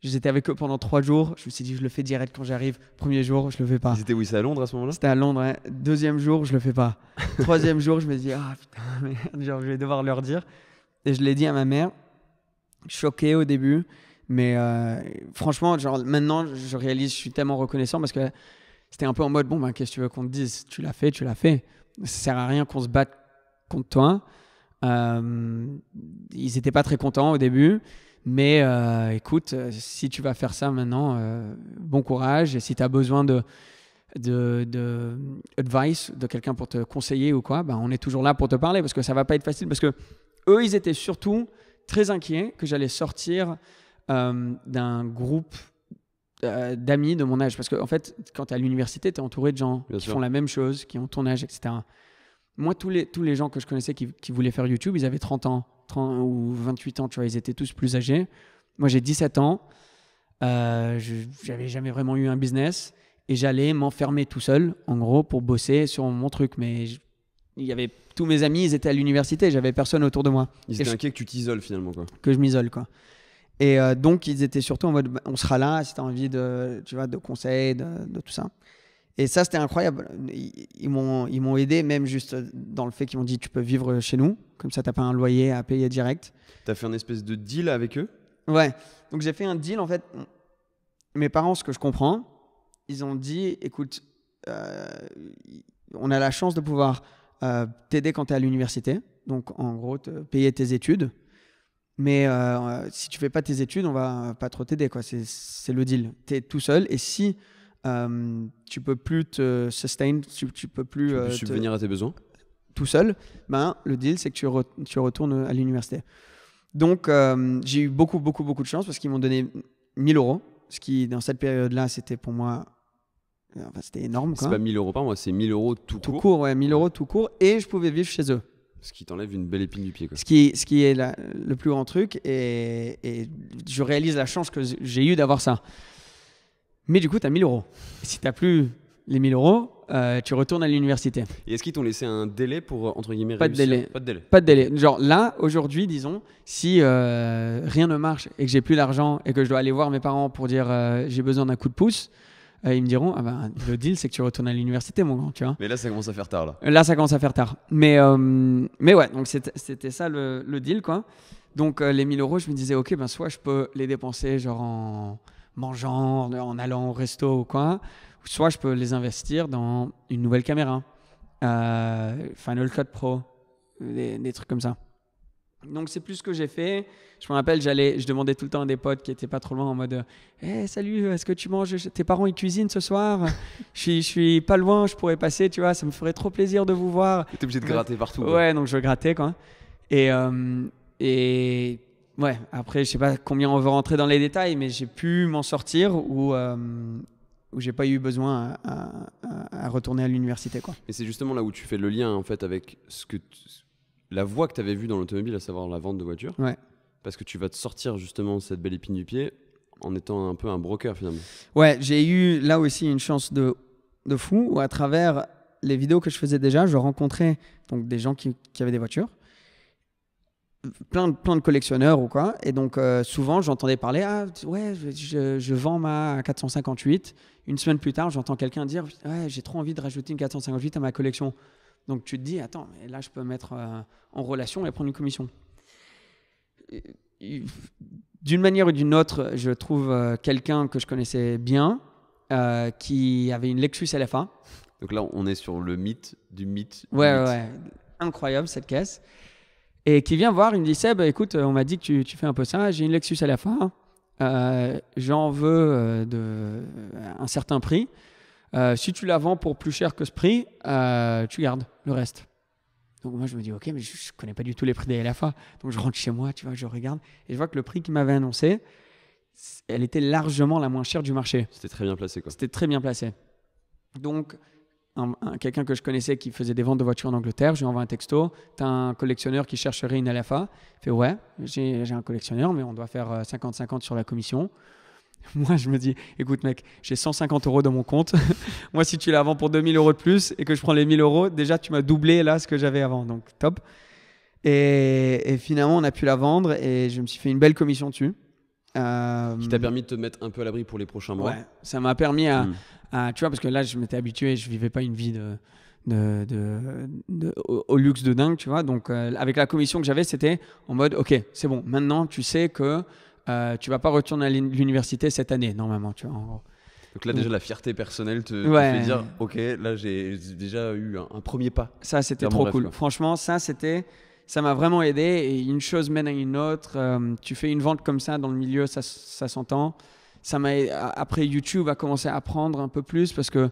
j'étais avec eux pendant 3 jours. Je me suis dit, je le fais direct quand j'arrive. Premier jour, je le fais pas. Ils étaient où? C'est à Londres à ce moment-là? C'était à Londres, ouais. Deuxième jour, je le fais pas. Troisième jour, je me dis, ah putain, merde, genre, je vais devoir leur dire. Et je l'ai dit à ma mère, choqué au début, mais franchement, genre, maintenant, je réalise, je suis tellement reconnaissant parce que c'était un peu en mode, bon, ben, qu'est-ce que tu veux qu'on te dise? Tu l'as fait, tu l'as fait. Ça sert à rien qu'on se batte contre toi. Ils étaient pas très contents au début. Mais écoute, si tu vas faire ça maintenant, bon courage. Et si tu as besoin de advice de quelqu'un pour te conseiller ou quoi, ben on est toujours là pour te parler parce que ça va pas être facile. Parce que eux, ils étaient surtout très inquiets que j'allais sortir d'un groupe d'amis de mon âge. Parce qu'en fait, quand tu es à l'université, tu es entouré de gens qui font la même chose, qui ont ton âge, etc. Moi, tous les gens que je connaissais qui voulaient faire YouTube, ils avaient 30 ans. Ou 28 ans, tu vois, ils étaient tous plus âgés. Moi, j'ai 17 ans. J'avais jamais vraiment eu un business et j'allais m'enfermer tout seul, en gros, pour bosser sur mon truc. Mais il y avait tous mes amis, ils étaient à l'université, j'avais personne autour de moi. Ils étaient inquiets que tu t'isoles finalement, quoi. Que je m'isole, quoi. Et donc, ils étaient surtout en mode, on sera là si tu as envie de, tu vois, de conseils, de tout ça. Et ça, c'était incroyable. Ils m'ont aidé, même juste dans le fait qu'ils m'ont dit, tu peux vivre chez nous. Comme ça, tu n'as pas un loyer à payer direct. Tu as fait un espèce de deal avec eux? Ouais. Donc, j'ai fait un deal. En fait, mes parents, ce que je comprends, ils ont dit, écoute, on a la chance de pouvoir t'aider quand tu es à l'université. Donc, en gros, te payer tes études. Mais si tu fais pas tes études, on va pas trop t'aider, quoi. C'est le deal. Tu es tout seul. Et si tu peux plus te sustain, tu peux plus subvenir à tes besoins tout seul, ben, le deal c'est que tu retournes à l'université. Donc j'ai eu beaucoup de chance parce qu'ils m'ont donné 1 000 €, ce qui dans cette période-là c'était pour moi c'était énorme, quoi. C'est pas 1 000 € par mois, c'est 1 000 € tout court. Tout court, ouais, 1 000 € tout court, et je pouvais vivre chez eux. Ce qui t'enlève une belle épine du pied, quoi. Ce qui est le plus grand truc, et je réalise la chance que j'ai eu d'avoir ça. Mais du coup, tu as 1 000 €. Et si tu n'as plus les 1 000 €, tu retournes à l'université. Et est-ce qu'ils t'ont laissé un délai pour, entre guillemets, Pas réussir? de délai. Pas de délai. Pas de délai. Genre là, aujourd'hui, disons, si rien ne marche et que j'ai plus d'argent et que je dois aller voir mes parents pour dire j'ai besoin d'un coup de pouce, ils me diront, ah ben, le deal, c'est que tu retournes à l'université, mon grand, tu vois. Mais là, ça commence à faire tard, là. Là, ça commence à faire tard. Mais ouais, donc c'était ça le deal, quoi. Donc les 1 000 €, je me disais, ok, ben soit je peux les dépenser genre en mangeant, en allant au resto ou quoi, soit je peux les investir dans une nouvelle caméra, Final Cut Pro, des trucs comme ça. Donc c'est plus ce que j'ai fait. Je me rappelle, je demandais tout le temps à des potes qui étaient pas trop loin en mode hey, salut, est-ce que tu manges? Tes parents ils cuisinent ce soir? je suis pas loin, je pourrais passer, tu vois, ça me ferait trop plaisir de vous voir. T'es obligé de gratter partout. Ouais, donc je grattais, quoi. Et ouais, après, je sais pas combien on veut rentrer dans les détails, mais j'ai pu m'en sortir où j'ai pas eu besoin à retourner à l'université, quoi. Et c'est justement là où tu fais le lien, en fait, avec la voie que tu avais vue dans l'automobile, à savoir la vente de voitures. Ouais. Parce que tu vas te sortir justement cette belle épine du pied en étant un peu un broker, finalement. Ouais, j'ai eu là aussi une chance de fou où à travers les vidéos que je faisais déjà, je rencontrais donc des gens qui avaient des voitures. Plein de collectionneurs ou quoi, et donc souvent j'entendais parler, ah ouais, je vends ma 458. Une semaine plus tard, j'entends quelqu'un dire, ouais, j'ai trop envie de rajouter une 458 à ma collection. Donc tu te dis, attends, mais là je peux mettre en relation et prendre une commission. d'une manière ou d'une autre, je trouve quelqu'un que je connaissais bien qui avait une Lexus LFA. Donc là, on est sur le mythe du mythe. Ouais. Incroyable cette caisse. Et qui vient voir, il me dit Seb, écoute, on m'a dit que tu fais un peu ça, j'ai une Lexus LFA, j'en veux un certain prix. Si tu la vends pour plus cher que ce prix, tu gardes le reste. Donc moi je me dis ok, mais je connais pas du tout les prix des LFA. Donc je rentre chez moi, tu vois, je regarde et je vois que le prix qu'il m'avait annoncé, elle était largement la moins chère du marché. C'était très bien placé, quoi. C'était très bien placé. Donc quelqu'un que je connaissais qui faisait des ventes de voitures en Angleterre, je lui envoie un texto, t'as un collectionneur qui chercherait une LFA. Il fait ouais, j'ai un collectionneur, mais on doit faire 50-50 sur la commission. Moi, je me dis, écoute mec, j'ai 150 € dans mon compte. Moi, si tu la vends pour 2000 € de plus et que je prends les 1000 €, déjà, tu m'as doublé là ce que j'avais avant. Donc, top. Et finalement, on a pu la vendre et je me suis fait une belle commission dessus. Qui t'a permis de te mettre un peu à l'abri pour les prochains mois. Ouais, ça m'a permis tu vois, parce que là, je m'étais habitué, je vivais pas une vie au luxe de dingue, tu vois. Donc, avec la commission que j'avais, c'était en mode, ok, c'est bon, maintenant, tu sais que tu vas pas retourner à l'université cette année, normalement, tu vois, en gros. Donc là, déjà, la fierté personnelle te fait dire, ok, là, j'ai déjà eu un premier pas. Ça, c'était trop cool. Quoi. Franchement, ça m'a vraiment aidé. Et une chose mène à une autre. Tu fais une vente comme ça dans le milieu, ça s'entend. Après, YouTube a commencé à apprendre un peu plus parce que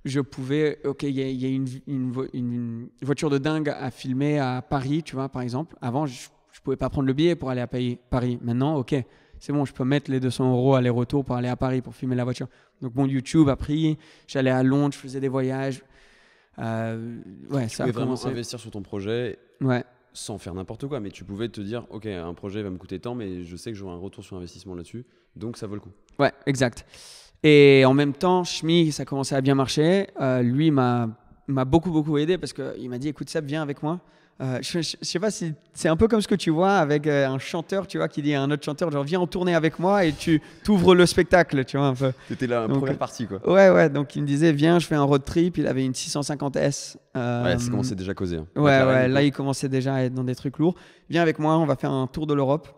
je pouvais... Ok, il y a une voiture de dingue à filmer à Paris, tu vois, par exemple. Avant, je pouvais pas prendre le billet pour aller à Paris. Maintenant, ok, c'est bon, je peux mettre les 200 € aller-retour pour aller à Paris pour filmer la voiture. Donc, mon YouTube a pris. J'allais à Londres, je faisais des voyages. Tu pouvais vraiment investir sur ton projet sans faire n'importe quoi, mais tu pouvais te dire ok, un projet va me coûter tant, mais je sais que j'aurai un retour sur investissement là-dessus, donc ça vaut le coup. Ouais, exact. Et en même temps, Shmi, ça commençait à bien marcher. Lui m'a beaucoup aidé parce qu'il m'a dit écoute Seb, viens avec moi. Je sais pas si c'est un peu comme ce que tu vois avec un chanteur, tu vois, qui dit à un autre chanteur genre viens en tournée avec moi et tu t'ouvres le spectacle, tu vois un peu. T'étais là, première partie quoi. Ouais, donc il me disait viens, je fais un road trip. Il avait une 650S. Ouais, ça commençait déjà à causer. Hein. Ouais, là il commençait déjà à être dans des trucs lourds. Viens avec moi, on va faire un tour de l'Europe.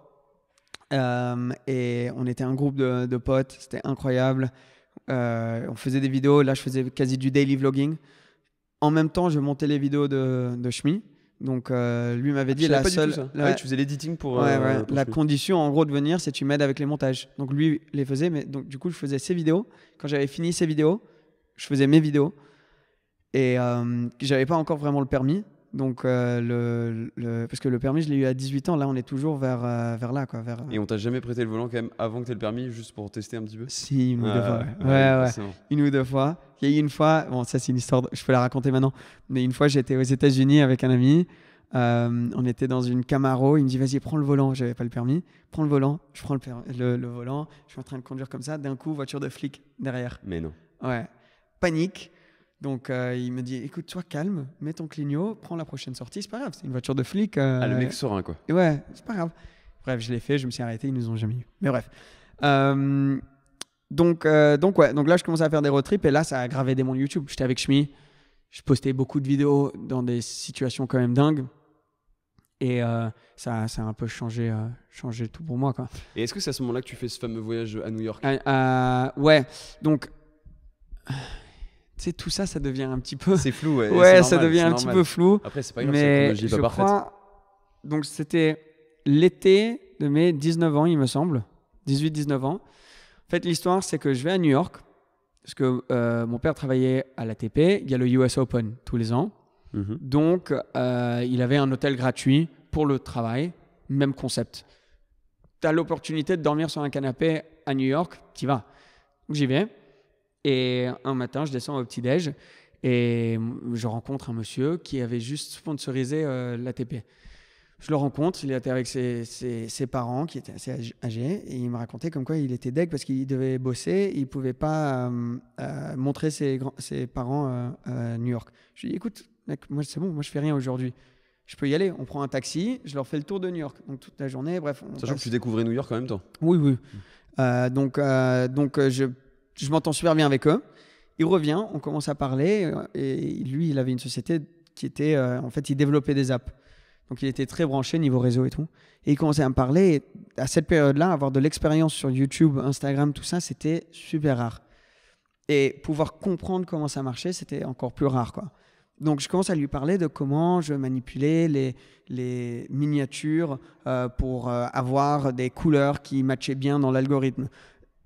Et on était un groupe de potes, c'était incroyable. On faisait des vidéos, là je faisais quasi du daily vlogging. En même temps, je montais les vidéos de Shmi. Donc lui m'avait dit la seule. Ouais, tu faisais l'editing pour. La condition en gros de venir, c'est que tu m'aides avec les montages. Donc lui les faisait, mais donc du coup je faisais ses vidéos. Quand j'avais fini ses vidéos, je faisais mes vidéos. Et j'avais pas encore vraiment le permis. Donc parce que le permis je l'ai eu à 18 ans. Là on est toujours vers là quoi. Et on t'a jamais prêté le volant quand même avant que tu aies le permis, juste pour tester un petit peu? Si, une ou deux fois. Ouais. Une ou deux fois. Il y a eu une fois, bon ça c'est une histoire, je peux la raconter maintenant, mais une fois j'étais aux États-Unis avec un ami, on était dans une Camaro, il me dit vas-y prends le volant, j'avais pas le permis, prends le volant, je prends le volant, je suis en train de conduire comme ça, d'un coup voiture de flic derrière. Mais non. Ouais, panique. Donc il me dit écoute sois calme, mets ton clignot, prends la prochaine sortie, c'est pas grave, c'est une voiture de flic. Le mec serein quoi. Ouais, c'est pas grave. Bref, je l'ai fait, je me suis arrêté, ils nous ont jamais eu. Mais bref. Donc là, je commençais à faire des road trips et là, ça a gravé des monts YouTube. J'étais avec Shmi, je postais beaucoup de vidéos dans des situations quand même dingues et ça a un peu changé tout pour moi, quoi. Et est-ce que c'est à ce moment-là que tu fais ce fameux voyage à New York? Ouais, donc tu sais, tout ça devient un petit peu... C'est flou, ouais. Ouais, ça devient un petit peu flou. Après, c'est pas grave, mais c'est pas parfaite. Donc c'était l'été de mes 19 ans, il me semble. 18-19 ans. En fait, l'histoire, c'est que je vais à New York parce que mon père travaillait à l'ATP. Il y a le US Open tous les ans. Donc, il avait un hôtel gratuit pour le travail. Même concept. Tu as l'opportunité de dormir sur un canapé à New York, tu y vas. Donc, j'y vais. Et un matin, je descends au petit-déj et je rencontre un monsieur qui avait juste sponsorisé l'ATP. Je le rencontre, il était avec ses parents qui étaient assez âgés et il me racontait comme quoi il était deg parce qu'il devait bosser, il ne pouvait pas montrer ses parents à New York. Je lui ai dit écoute, mec, moi c'est bon, moi je fais rien aujourd'hui. Je peux y aller, on prend un taxi, je leur fais le tour de New York. Donc toute la journée, bref. Sachant que tu découvrais New York en même temps. Oui. Donc je m'entends super bien avec eux. Il revient, on commence à parler et lui, il avait une société qui était, en fait, il développait des apps. Donc, il était très branché niveau réseau et tout. Et il commençait à me parler. Et à cette période-là, avoir de l'expérience sur YouTube, Instagram, tout ça, c'était super rare. Et pouvoir comprendre comment ça marchait, c'était encore plus rare, quoi. Donc, je commence à lui parler de comment je manipulais les miniatures pour avoir des couleurs qui matchaient bien dans l'algorithme.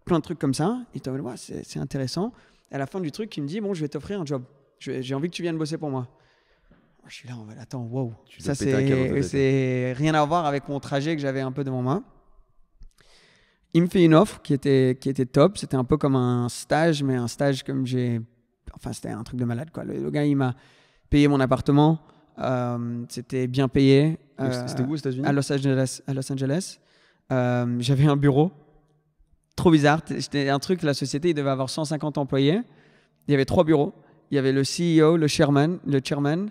Plein de trucs comme ça. Il te dit, ouais, c'est intéressant. À la fin du truc, il me dit, bon, je vais t'offrir un job. J'ai envie que tu viennes bosser pour moi. Je suis là, en mode, attends, wow. Ça, c'est rien à voir avec mon trajet que j'avais un peu devant moi. Il me fait une offre qui était top. C'était un peu comme un stage, mais un stage comme j'ai... Enfin, c'était un truc de malade, quoi. Le gars, il m'a payé mon appartement. C'était bien payé. C'était où aux États-Unis ? À Los Angeles. J'avais un bureau. Trop bizarre. C'était un truc, la société, il devait avoir 150 employés. Il y avait 3 bureaux. Il y avait le CEO, le chairman,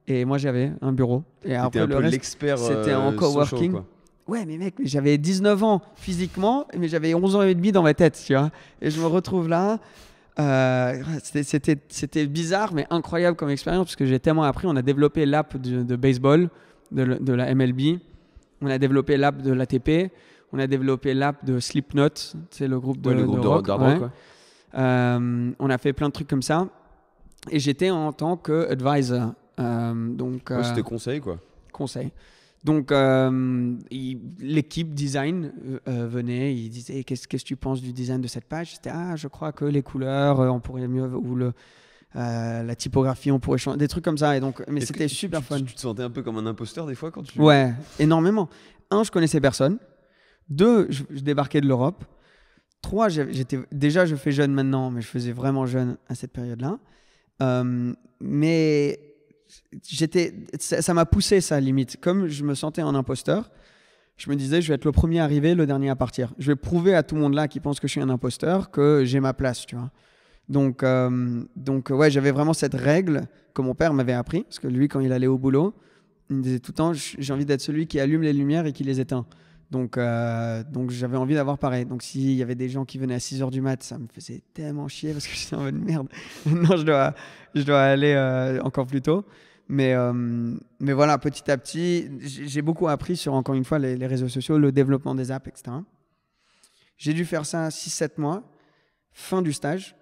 et moi, j'avais un bureau. Et après, un le peu reste, l'expert c'était en coworking. quoi. Ouais, mais mec, j'avais 19 ans physiquement, mais j'avais 11 ans et demi dans ma tête, tu vois. Et je me retrouve là. C'était bizarre, mais incroyable comme expérience, parce que j'ai tellement appris. On a développé l'app de baseball, de la MLB. On a développé l'app de l'ATP. On a développé l'app de Slipknot, c'est le groupe de rock. Ouais. On a fait plein de trucs comme ça. Et j'étais en tant qu'advisor. C'était conseil, quoi. Conseil. Donc, l'équipe design venait, il disait qu'est-ce que tu penses du design de cette page? C'était je crois que les couleurs, on pourrait mieux, ou la typographie, on pourrait changer, des trucs comme ça. Et donc, mais c'était super fun. Tu te sentais un peu comme un imposteur des fois quand tu... Ouais, énormément. 1, je connaissais personne. 2, je débarquais de l'Europe. 3, je fais jeune maintenant, mais je faisais vraiment jeune à cette période-là. Mais ça m'a poussé, ça, limite. Comme je me sentais un imposteur, je me disais, je vais être le premier à arriver, le dernier à partir. Je vais prouver à tout le monde là qui pense que je suis un imposteur que j'ai ma place, tu vois. Donc ouais, j'avais vraiment cette règle que mon père m'avait appris, parce que lui, quand il allait au boulot, il me disait tout le temps, j'ai envie d'être celui qui allume les lumières et qui les éteint. Donc j'avais envie d'avoir pareil. Donc s'il y avait des gens qui venaient à 6h du mat, ça me faisait tellement chier parce que j'étais en mode merde. Non, je dois aller encore plus tôt. Mais voilà, petit à petit, j'ai beaucoup appris sur, encore une fois, les réseaux sociaux, le développement des apps, etc. J'ai dû faire ça 6-7 mois, fin du stage.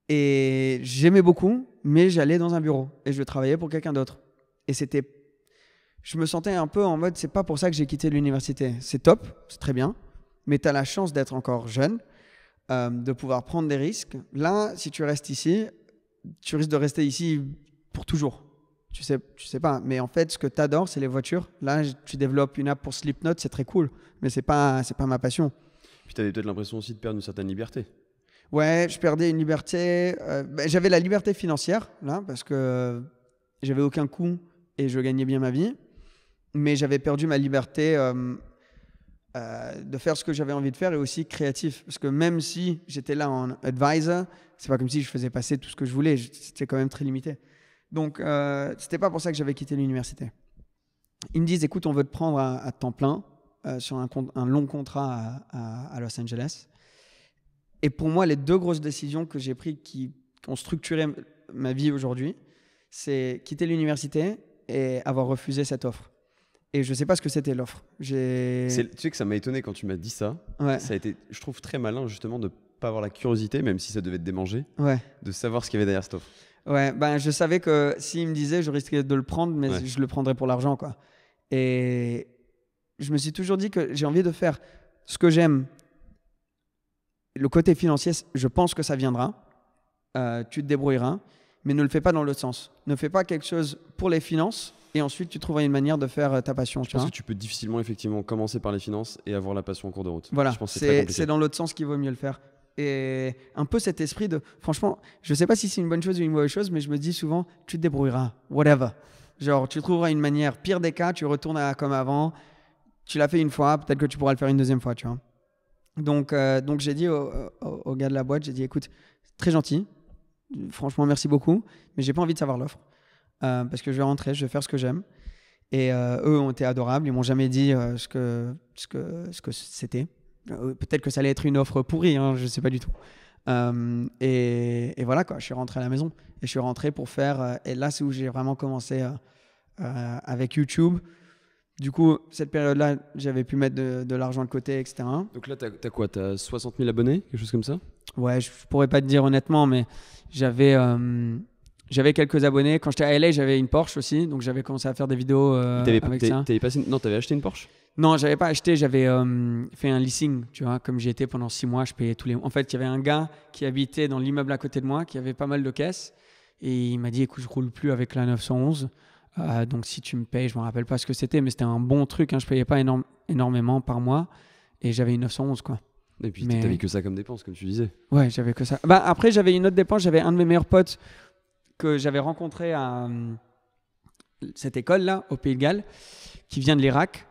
Et j'aimais beaucoup, mais j'allais dans un bureau et je travaillais pour quelqu'un d'autre. Et je me sentais un peu en mode, c'est pas pour ça que j'ai quitté l'université. C'est top, c'est très bien, mais tu as la chance d'être encore jeune, de pouvoir prendre des risques. Là, si tu restes ici, tu risques de rester ici pour toujours. Tu sais pas. Mais en fait, ce que tu adores, c'est les voitures. Là, tu développes une app pour Slipknot, c'est très cool, mais c'est pas ma passion. Puis tu avais peut-être l'impression aussi de perdre une certaine liberté. Ouais, je perdais une liberté. J'avais la liberté financière, là, parce que j'avais aucun coût et je gagnais bien ma vie. Mais j'avais perdu ma liberté de faire ce que j'avais envie de faire et aussi créatif. Parce que même si j'étais là en advisor, c'est pas comme si je faisais passer tout ce que je voulais. C'était quand même très limité. Donc, c'était pas pour ça que j'avais quitté l'université. Ils me disent, écoute, on veut te prendre à temps plein sur un long contrat à Los Angeles. Et pour moi, les 2 grosses décisions que j'ai prises qui ont structuré ma vie aujourd'hui, c'est quitter l'université et avoir refusé cette offre. Et je ne sais pas ce que c'était l'offre. Tu sais que ça m'a étonné quand tu m'as dit ça. Ouais. Ça a été, je trouve, très malin justement de ne pas avoir la curiosité, même si ça devait te démanger, ouais. de savoir ce qu'il y avait derrière cette offre. Ouais, je savais que s'il me disait, je risquais de le prendre, mais je le prendrais pour l'argent, quoi. Et je me suis toujours dit que j'ai envie de faire ce que j'aime. Le côté financier, je pense que ça viendra. Tu te débrouilleras, mais ne le fais pas dans l'autre sens. Ne fais pas quelque chose pour les finances et ensuite tu trouveras une manière de faire ta passion. Je pense que tu peux difficilement effectivement commencer par les finances et avoir la passion en cours de route. Voilà, je pense que c'est très compliqué. C'est dans l'autre sens qu'il vaut mieux le faire. Et un peu cet esprit de, franchement, je sais pas si c'est une bonne chose ou une mauvaise chose, mais je me dis souvent, tu te débrouilleras, whatever. Genre, tu trouveras une manière. Pire des cas, tu retournes comme avant. Tu l'as fait une fois, peut-être que tu pourras le faire une deuxième fois, tu vois. Donc j'ai dit au gars de la boîte, j'ai dit, écoute, très gentil, franchement, merci beaucoup, mais j'ai pas envie de savoir l'offre parce que je vais rentrer, je vais faire ce que j'aime. Et eux ont été adorables, ils m'ont jamais dit ce que c'était. Peut-être que ça allait être une offre pourrie, hein, je sais pas du tout. Et voilà quoi, je suis rentré à la maison et je suis rentré pour faire. Et là, c'est où j'ai vraiment commencé avec YouTube. Du coup, cette période-là, j'avais pu mettre de l'argent de côté, etc. Donc là, t'as quoi? T'as 60 000 abonnés? Quelque chose comme ça? Ouais, je pourrais pas te dire honnêtement, mais j'avais quelques abonnés. Quand j'étais à LA, j'avais une Porsche aussi, donc j'avais commencé à faire des vidéos avec ça. Non, t'avais acheté une Porsche? Non, j'avais pas acheté, j'avais fait un leasing, tu vois, comme j'y étais pendant 6 mois, je payais tous les mois. En fait, il y avait un gars qui habitait dans l'immeuble à côté de moi, qui avait pas mal de caisses, et il m'a dit, écoute, je roule plus avec la 911, donc si tu me payes, je me rappelle pas ce que c'était, mais c'était un bon truc, hein, je payais pas énormément par mois, et j'avais une 911, quoi. Et puis t'avais que ça comme dépense, comme tu disais. Ouais, j'avais que ça. Bah, après, j'avais une autre dépense, j'avais un de mes meilleurs potes que j'avais rencontré à cette école-là, au Pays de Galles, qui vient de l'Irak.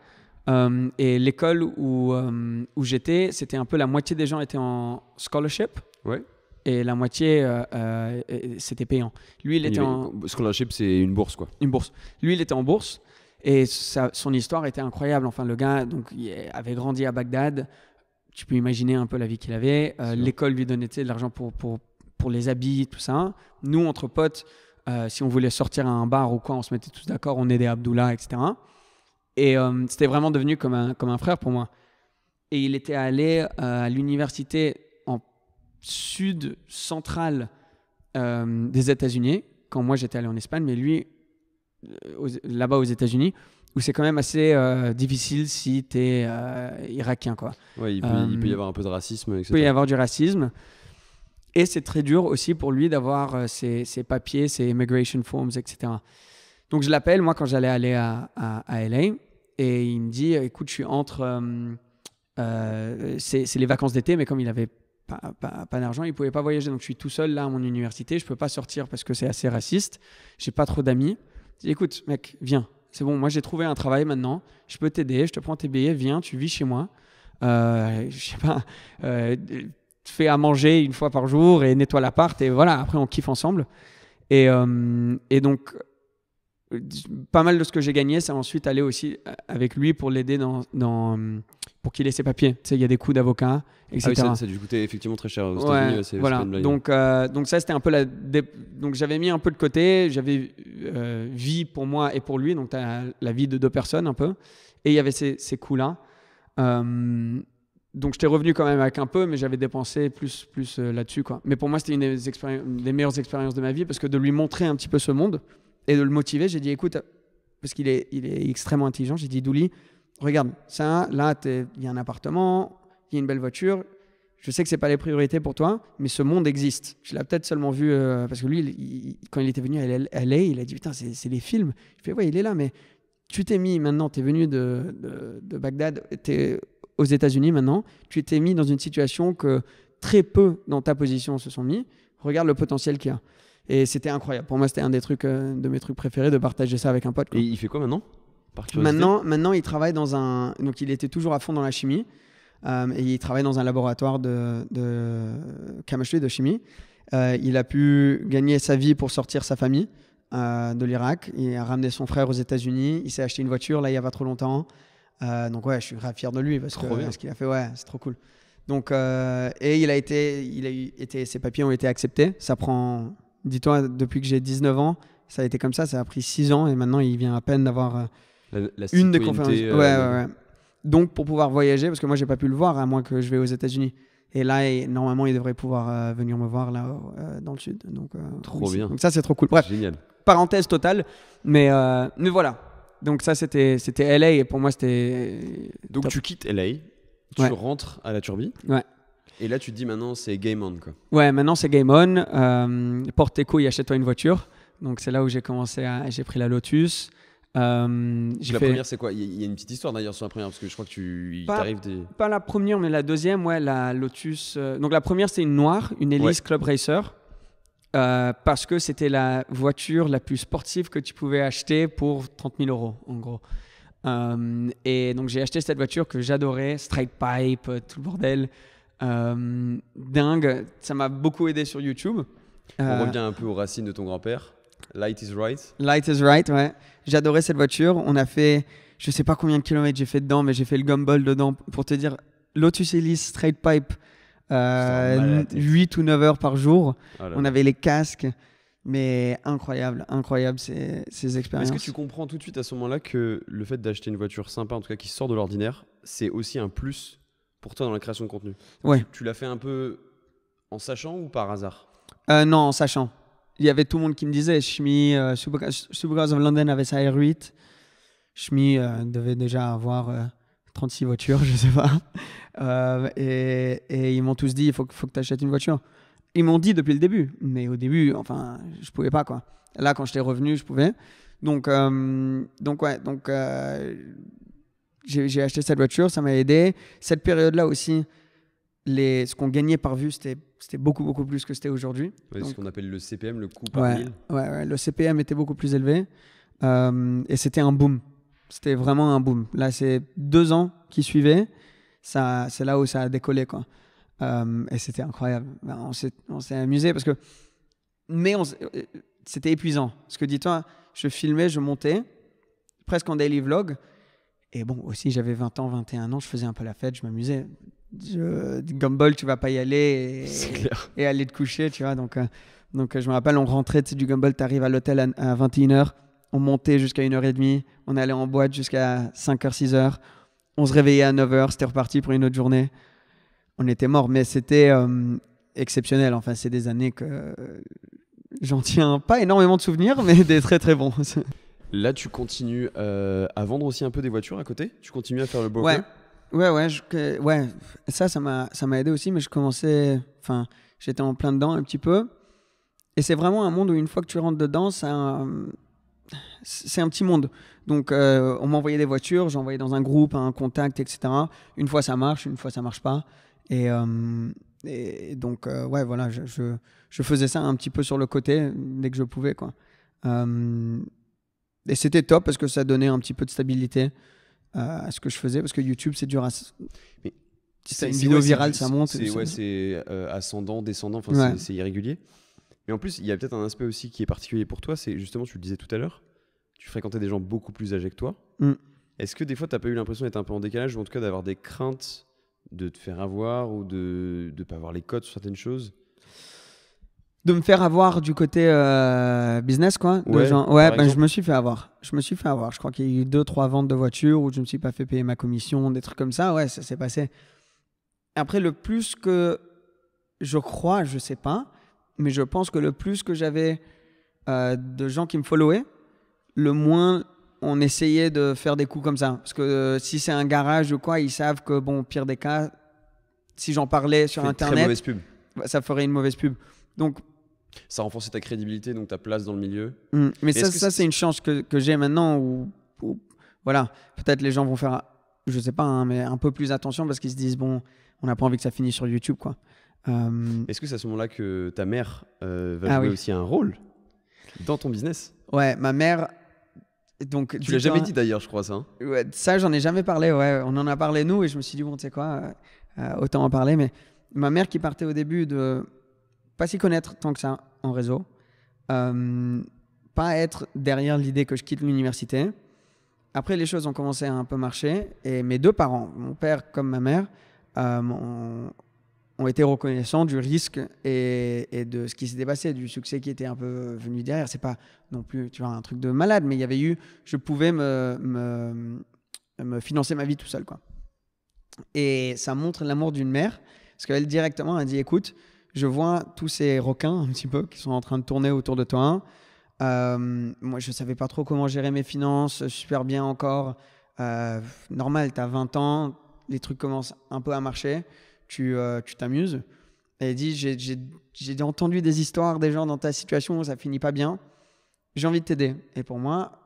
Et l'école où j'étais, c'était un peu la moitié des gens étaient en scholarship. Ouais. Et la moitié, c'était payant. Lui, il était en... Scholarship, c'est une bourse, quoi. Une bourse. Lui, il était en bourse. Et son histoire était incroyable. Enfin, le gars donc, il avait grandi à Bagdad. Tu peux imaginer un peu la vie qu'il avait. L'école lui donnait de l'argent pour les habits, tout ça. Nous, entre potes, si on voulait sortir à un bar ou quoi, on se mettait tous d'accord, on aidait Abdullah, etc. Et c'était vraiment devenu comme un frère pour moi. Et il était allé à l'université en sud central des États-Unis, quand moi j'étais allé en Espagne, mais lui, là-bas aux États-Unis, où c'est quand même assez difficile si tu es irakien, quoi. Ouais, il peut y avoir un peu de racisme, etc. Il peut y avoir du racisme. Et c'est très dur aussi pour lui d'avoir ses papiers, ses immigration forms, etc. Donc je l'appelle, moi, quand j'allais aller à LA, et il me dit, écoute, je suis entre... c'est les vacances d'été, mais comme il n'avait pas d'argent, il ne pouvait pas voyager. Donc je suis tout seul là à mon université, je ne peux pas sortir parce que c'est assez raciste. Je n'ai pas trop d'amis. Je dis, écoute, mec, viens. C'est bon, moi j'ai trouvé un travail maintenant, je peux t'aider, je te prends tes billets, viens, tu vis chez moi. Je sais pas, fais à manger une fois par jour et nettoie l'appart et voilà, après on kiffe ensemble. Et donc, pas mal de ce que j'ai gagné, c'est ensuite aller aussi avec lui pour l'aider pour qu'il ait ses papiers. Tu sais, il y a des coûts d'avocat, etc. Ah oui, ça a dû coûter effectivement très cher aux États-Unis. Ouais, c'est voilà. pas une blague. Donc ça, c'était un peu donc j'avais mis un peu de côté. J'avais vie pour moi et pour lui. Donc tu as la vie de deux personnes un peu. Et il y avait ces coûts-là. Donc j'étais revenu quand même avec un peu, mais j'avais dépensé plus là-dessus, quoi. Mais pour moi, c'était une des meilleures expériences de ma vie parce que de lui montrer un petit peu ce monde et de le motiver, j'ai dit, écoute, parce qu'il est extrêmement intelligent, j'ai dit, Douli, regarde, ça, là, il y a un appartement, il y a une belle voiture. Je sais que c'est pas les priorités pour toi, mais ce monde existe. Je l'ai peut-être seulement vu parce que lui, quand il était venu à LA, il a dit, putain, c'est les films. Je fais, ouais, il est là, mais tu t'es mis maintenant, tu es venu de Bagdad, tu es aux États-Unis maintenant, tu t'es mis dans une situation que très peu dans ta position se sont mis. Regarde le potentiel qu'il y a. Et c'était incroyable. Pour moi, c'était un des trucs, de mes trucs préférés, de partager ça avec un pote, quoi. Et il fait quoi maintenant, par curiosité ? Maintenant, il travaille dans un... Donc, il était toujours à fond dans la chimie. Et il travaille dans un laboratoire de chemistry, de chimie. Il a pu gagner sa vie pour sortir sa famille de l'Irak. Il a ramené son frère aux États-Unis. Il s'est acheté une voiture, là, il n'y a pas trop longtemps. Donc, ouais, je suis grave fier de lui parce que ce qu'il a fait, ouais, c'est trop cool. Donc, et ses papiers ont été acceptés. Ça prend... Dis-toi, depuis que j'ai 19 ans, ça a été comme ça a pris 6 ans et maintenant il vient à peine d'avoir une des conférences. Ouais. Donc pour pouvoir voyager, parce que moi j'ai pas pu le voir à moins que je vais aux États-Unis. Et là, normalement, il devrait pouvoir venir me voir là dans le sud. Donc, trop bien. Donc ça c'est trop cool. Bref, génial. Parenthèse totale, mais voilà. Donc ça c'était LA et pour moi c'était. Donc top. tu quittes LA, tu rentres à la Turbie. Ouais. Et là, tu te dis maintenant, c'est game on, quoi. Ouais, maintenant c'est game on. Porte tes couilles, achète-toi une voiture. Donc c'est là où j'ai j'ai pris la Lotus. Première, c'est quoi ? Il y a une petite histoire d'ailleurs sur la première, parce que je crois que il t'arrive des... Pas la première, mais la deuxième, ouais, la Lotus. Donc la première, c'était une noire, une Elise Club Racer. Parce que c'était la voiture la plus sportive que tu pouvais acheter pour 30 000 euros, en gros. Et donc j'ai acheté cette voiture que j'adorais, straight pipe, tout le bordel. Dingue, ça m'a beaucoup aidé sur YouTube. On revient un peu aux racines de ton grand-père. Light is right. Light is right, ouais. J'adorais cette voiture. On a fait, je sais pas combien de kilomètres j'ai fait dedans, mais j'ai fait le gumball dedans. Pour te dire, Lotus Elise straight pipe, 8 ou 9 heures par jour. Oh là. On avait les casques. Mais incroyable ces expériences. Est-ce que tu comprends tout de suite à ce moment-là que le fait d'acheter une voiture sympa, en tout cas qui sort de l'ordinaire, c'est aussi un plus pour toi dans la création de contenu? Ouais. Tu l'as fait un peu en sachant ou par hasard? Non, en sachant. Il y avait tout le monde qui me disait, Shmi, Supercars of London avait sa R8. Shmi devait déjà avoir 36 voitures, je sais pas. Et ils m'ont tous dit, il faut que tu achètes une voiture. Ils m'ont dit depuis le début, mais au début, enfin, je pouvais pas, quoi. Là, quand j'étais revenu, je pouvais. Donc j'ai acheté cette voiture, ça m'a aidé. Cette période-là aussi, ce qu'on gagnait par vue, c'était beaucoup, beaucoup plus que c'était aujourd'hui. Ouais, ce qu'on appelle le CPM, le coût par mille. Ouais, le CPM était beaucoup plus élevé. Et c'était un boom. C'était vraiment un boom. Là, c'est 2 ans qui suivaient. C'est là où ça a décollé, quoi. Et c'était incroyable. On s'est amusé parce que... Mais c'était épuisant. Parce que dis-toi, je filmais, je montais, presque en daily vlog. Et bon, aussi, j'avais 20 ans, 21 ans, je faisais un peu la fête, je m'amusais. Gumball, tu vas pas y aller et aller te coucher, tu vois. Donc, je me rappelle, on rentrait du Gumball, tu arrives à l'hôtel à 21h, on montait jusqu'à 1h30, on allait en boîte jusqu'à 5h, 6h, on se réveillait à 9h, c'était reparti pour une autre journée. On était morts, mais c'était exceptionnel. Enfin, c'est des années que j'en tiens pas énormément de souvenirs, mais des très très bons. Là, tu continues à vendre aussi un peu des voitures à côté? Tu continues à faire le broker? Ouais. Ça m'a aidé aussi, mais j'étais en plein dedans un petit peu. Et c'est vraiment un monde où une fois que tu rentres dedans, c'est un petit monde. Donc, on m'envoyait des voitures, j'envoyais dans un groupe, un contact, etc. Une fois ça marche, une fois ça marche pas. Et donc, voilà, je faisais ça un petit peu sur le côté dès que je pouvais, quoi. Et c'était top parce que ça donnait un petit peu de stabilité à ce que je faisais, parce que YouTube, c'est dur à... Mais si t'as une vidéo virale, ça monte. C'est ascendant, descendant, enfin, c'est irrégulier. Mais en plus, il y a peut-être un aspect aussi qui est particulier pour toi, c'est justement, tu le disais tout à l'heure, tu fréquentais des gens beaucoup plus âgés que toi. Est-ce que des fois, tu n'as pas eu l'impression d'être un peu en décalage, ou en tout cas d'avoir des craintes de te faire avoir, ou de ne pas avoir les codes sur certaines choses? De me faire avoir du côté business, quoi. Je me suis fait avoir. Je crois qu'il y a eu 2-3 ventes de voitures où je ne me suis pas fait payer ma commission, des trucs comme ça. Ouais, ça s'est passé. Après, le plus que je crois, je sais pas, mais je pense que le plus que j'avais de gens qui me followaient, le moins on essayait de faire des coups comme ça. Parce que si c'est un garage ou quoi, ils savent que, bon, pire des cas, si j'en parlais sur Internet, très mauvaise pub. Ça ferait une mauvaise pub. Donc, ça renforçait ta crédibilité, donc ta place dans le milieu. Mais ça c'est une chance que j'ai maintenant où voilà, peut-être les gens vont faire, je sais pas, hein, mais un peu plus attention parce qu'ils se disent, bon, on n'a pas envie que ça finisse sur YouTube, quoi. Est-ce que c'est à ce moment-là que ta mère va jouer aussi un rôle dans ton business? Ouais, ma mère... Donc, tu l'as jamais dit d'ailleurs, je crois, ça. Hein. Ouais, ça, j'en ai jamais parlé, ouais. On en a parlé, nous, et je me suis dit, bon, tu sais quoi, autant en parler. Mais ma mère qui partait au début de pas s'y connaître tant que ça en réseau, pas être derrière l'idée que je quitte l'université. Après, les choses ont commencé à un peu marcher, et mes 2 parents, mon père comme ma mère, ont été reconnaissants du risque et de ce qui s'était passé, du succès qui était un peu venu derrière. C'est pas non plus, tu vois, un truc de malade, mais il y avait eu, je pouvais me financer ma vie tout seul, quoi. Et ça montre l'amour d'une mère, parce qu'elle directement a dit, écoute, je vois tous ces requins un petit peu qui sont en train de tourner autour de toi. Moi, je savais pas trop comment gérer mes finances, super bien encore. Normal, tu as 20 ans, les trucs commencent un peu à marcher. Tu t'amuses. Et elle dit, j'ai entendu des histoires des gens dans ta situation où ça finit pas bien. J'ai envie de t'aider. Et pour moi,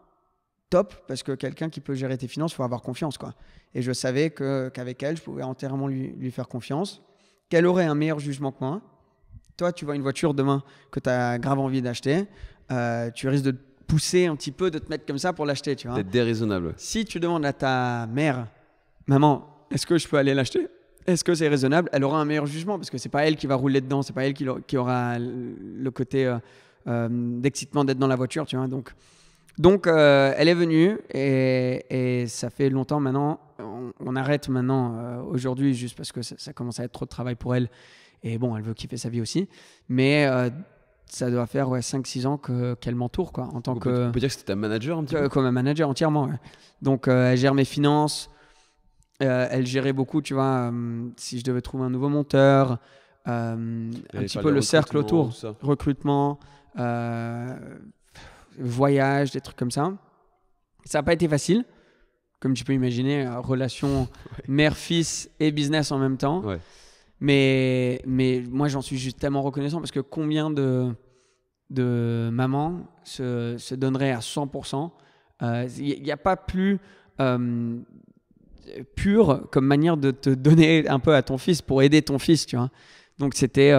top, parce que quelqu'un qui peut gérer tes finances, il faut avoir confiance, quoi. Et je savais qu'avec elle, je pouvais entièrement lui faire confiance, qu'elle aurait un meilleur jugement que moi. Toi, tu vois une voiture demain que tu as grave envie d'acheter, tu risques de te pousser un petit peu, de te mettre comme ça pour l'acheter, tu vois. D'être déraisonnable. Si tu demandes à ta mère, maman, est-ce que je peux aller l'acheter ? Est-ce que c'est raisonnable ? Elle aura un meilleur jugement parce que c'est pas elle qui va rouler dedans, c'est pas elle qui aura le côté d'excitement d'être dans la voiture, tu vois. Donc elle est venue et ça fait longtemps maintenant. On arrête maintenant aujourd'hui juste parce que ça commence à être trop de travail pour elle. Et bon, elle veut kiffer sa vie aussi. Mais ça doit faire 5-6 ans qu'elle m'entoure, quoi, en tant On que... peut dire que c'était ta manager un petit peu. Comme un manager entièrement, ouais. Donc, elle gère mes finances. Elle gérait beaucoup, tu vois, si je devais trouver un nouveau monteur, un petit peu le cercle autour, recrutement, voyage, des trucs comme ça. Ça n'a pas été facile, comme tu peux imaginer, relation mère-fils et business en même temps. Ouais. Mais moi, j'en suis juste tellement reconnaissant parce que combien de mamans se donneraient à 100%. Il n'y a pas plus pur comme manière de te donner un peu à ton fils pour aider ton fils, tu vois. Donc c'était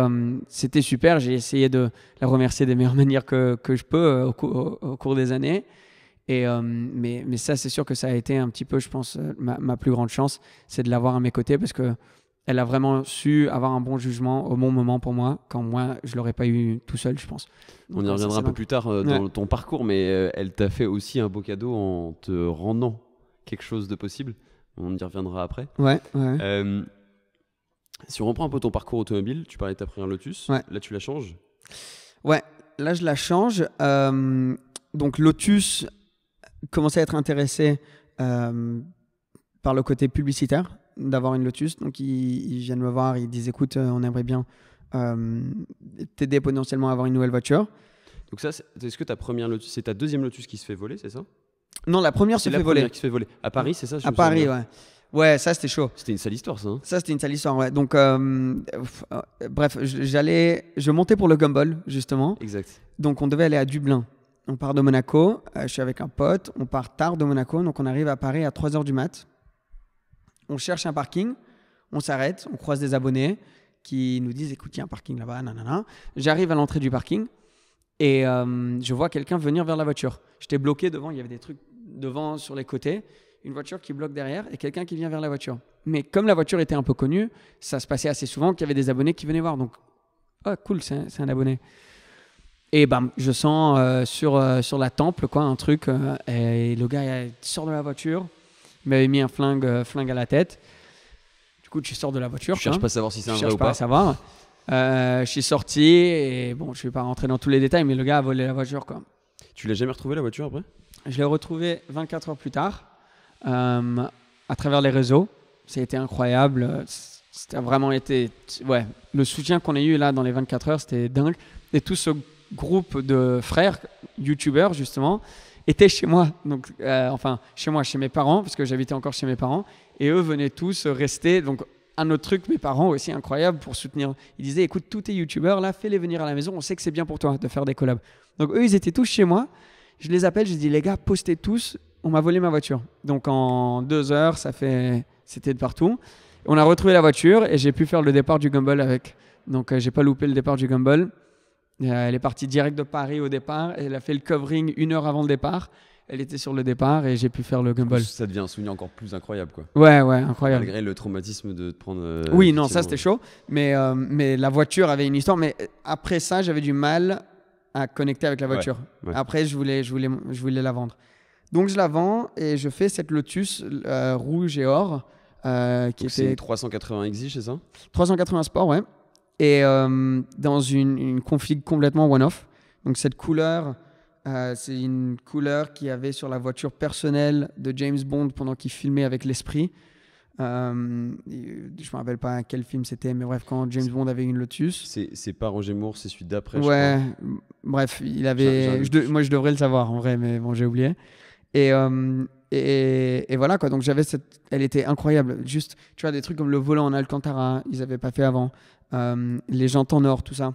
super. J'ai essayé de la remercier des meilleures manières que je peux au cours des années. Mais ça, c'est sûr que ça a été un petit peu, je pense, ma plus grande chance, c'est de l'avoir à mes côtés parce que elle a vraiment su avoir un bon jugement au bon moment pour moi, quand moi, je ne l'aurais pas eu tout seul, je pense. Donc, on y reviendra un peu plus tard dans ton parcours, mais elle t'a fait aussi un beau cadeau en te rendant quelque chose de possible. On y reviendra après. Ouais. Si on reprend un peu ton parcours automobile, tu parlais de ta première Lotus. Ouais. Là, tu la changes. Ouais, là, je la change. Donc, Lotus commençait à être intéressé par le côté publicitaire d'avoir une Lotus. Donc, ils viennent me voir, ils disent, écoute, on aimerait bien t'aider potentiellement à avoir une nouvelle voiture. Donc ça, est-ce que ta première Lotus, c'est ta deuxième Lotus qui se fait voler, c'est ça? Non, la première se fait voler. C'est la première qui se fait voler. À Paris, c'est ça? À Paris, ouais. Ouais, ça, c'était chaud. C'était une sale histoire, ça. Ça, c'était une sale histoire, ouais. Donc, bref, je montais pour le Gumball, justement. Exact. Donc, on devait aller à Dublin. On part de Monaco. Je suis avec un pote. On part tard de Monaco. Donc, on arrive à Paris à 3h du mat'. On cherche un parking. On s'arrête. On croise des abonnés qui nous disent, écoute, il y a un parking là-bas, nanana. J'arrive à l'entrée du parking et je vois quelqu'un venir vers la voiture. J'étais bloqué devant. Il y avait des trucs devant, sur les côtés. Une voiture qui bloque derrière et quelqu'un qui vient vers la voiture. Mais comme la voiture était un peu connue, ça se passait assez souvent qu'il y avait des abonnés qui venaient voir. Donc, oh cool, c'est un abonné. Et bam, je sens sur la tempe quoi, un truc. Et le gars il sort de la voiture. Il m'avait mis un flingue à la tête. Du coup, tu sors de la voiture. Tu cherches pas à savoir si c'est un vrai ou pas. Je cherche pas à savoir. Je suis sorti et bon, je vais pas rentrer dans tous les détails, mais le gars a volé la voiture, quoi. Tu l'as jamais retrouvé la voiture après? Je l'ai retrouvée 24 heures plus tard. À travers les réseaux, ça a été incroyable. C'était vraiment été, le soutien qu'on a eu là dans les 24 heures, c'était dingue. Et tout ce groupe de frères youtubeurs justement était chez moi, donc enfin chez moi, chez mes parents, parce que j'habitais encore chez mes parents, et eux venaient tous rester. Donc un autre truc, mes parents aussi incroyable pour soutenir. Ils disaient, écoute, tous tes youtubeurs là, fais-les venir à la maison, on sait que c'est bien pour toi de faire des collabs. Donc eux, ils étaient tous chez moi. Je les appelle, je dis les gars, postez tous. On m'a volé ma voiture. Donc en 2 heures, c'était de partout. On a retrouvé la voiture et j'ai pu faire le départ du Gumball avec. Donc j'ai pas loupé le départ du Gumball. Elle est partie direct de Paris au départ. Elle a fait le covering 1 heure avant le départ. Elle était sur le départ et j'ai pu faire le Gumball. Ça devient un souvenir encore plus incroyable, quoi. Ouais, incroyable. Malgré le traumatisme de te prendre. Oui, non, ça c'était chaud. Mais la voiture avait une histoire. Mais après ça, j'avais du mal à connecter avec la voiture. Ouais. Après, je voulais la vendre. Donc je la vends et je fais cette Lotus rouge et or qui était... C'est une 380 XI, c'est ça? 380 Sport, ouais. Et dans une config complètement one-off. Donc cette couleur, c'est une couleur qu'il y avait sur la voiture personnelle de James Bond pendant qu'il filmait avec l'Esprit. Je me rappelle pas quel film c'était, mais bref, quand James Bond avait une Lotus. C'est pas Roger Moore, c'est celui d'après, ouais, je crois. Bref, il avait... Moi, je devrais le savoir en vrai, mais bon, j'ai oublié. Et voilà quoi, donc elle était incroyable. Juste, tu vois, des trucs comme le volant en Alcantara, ils n'avaient pas fait avant. Les jantes en or, tout ça.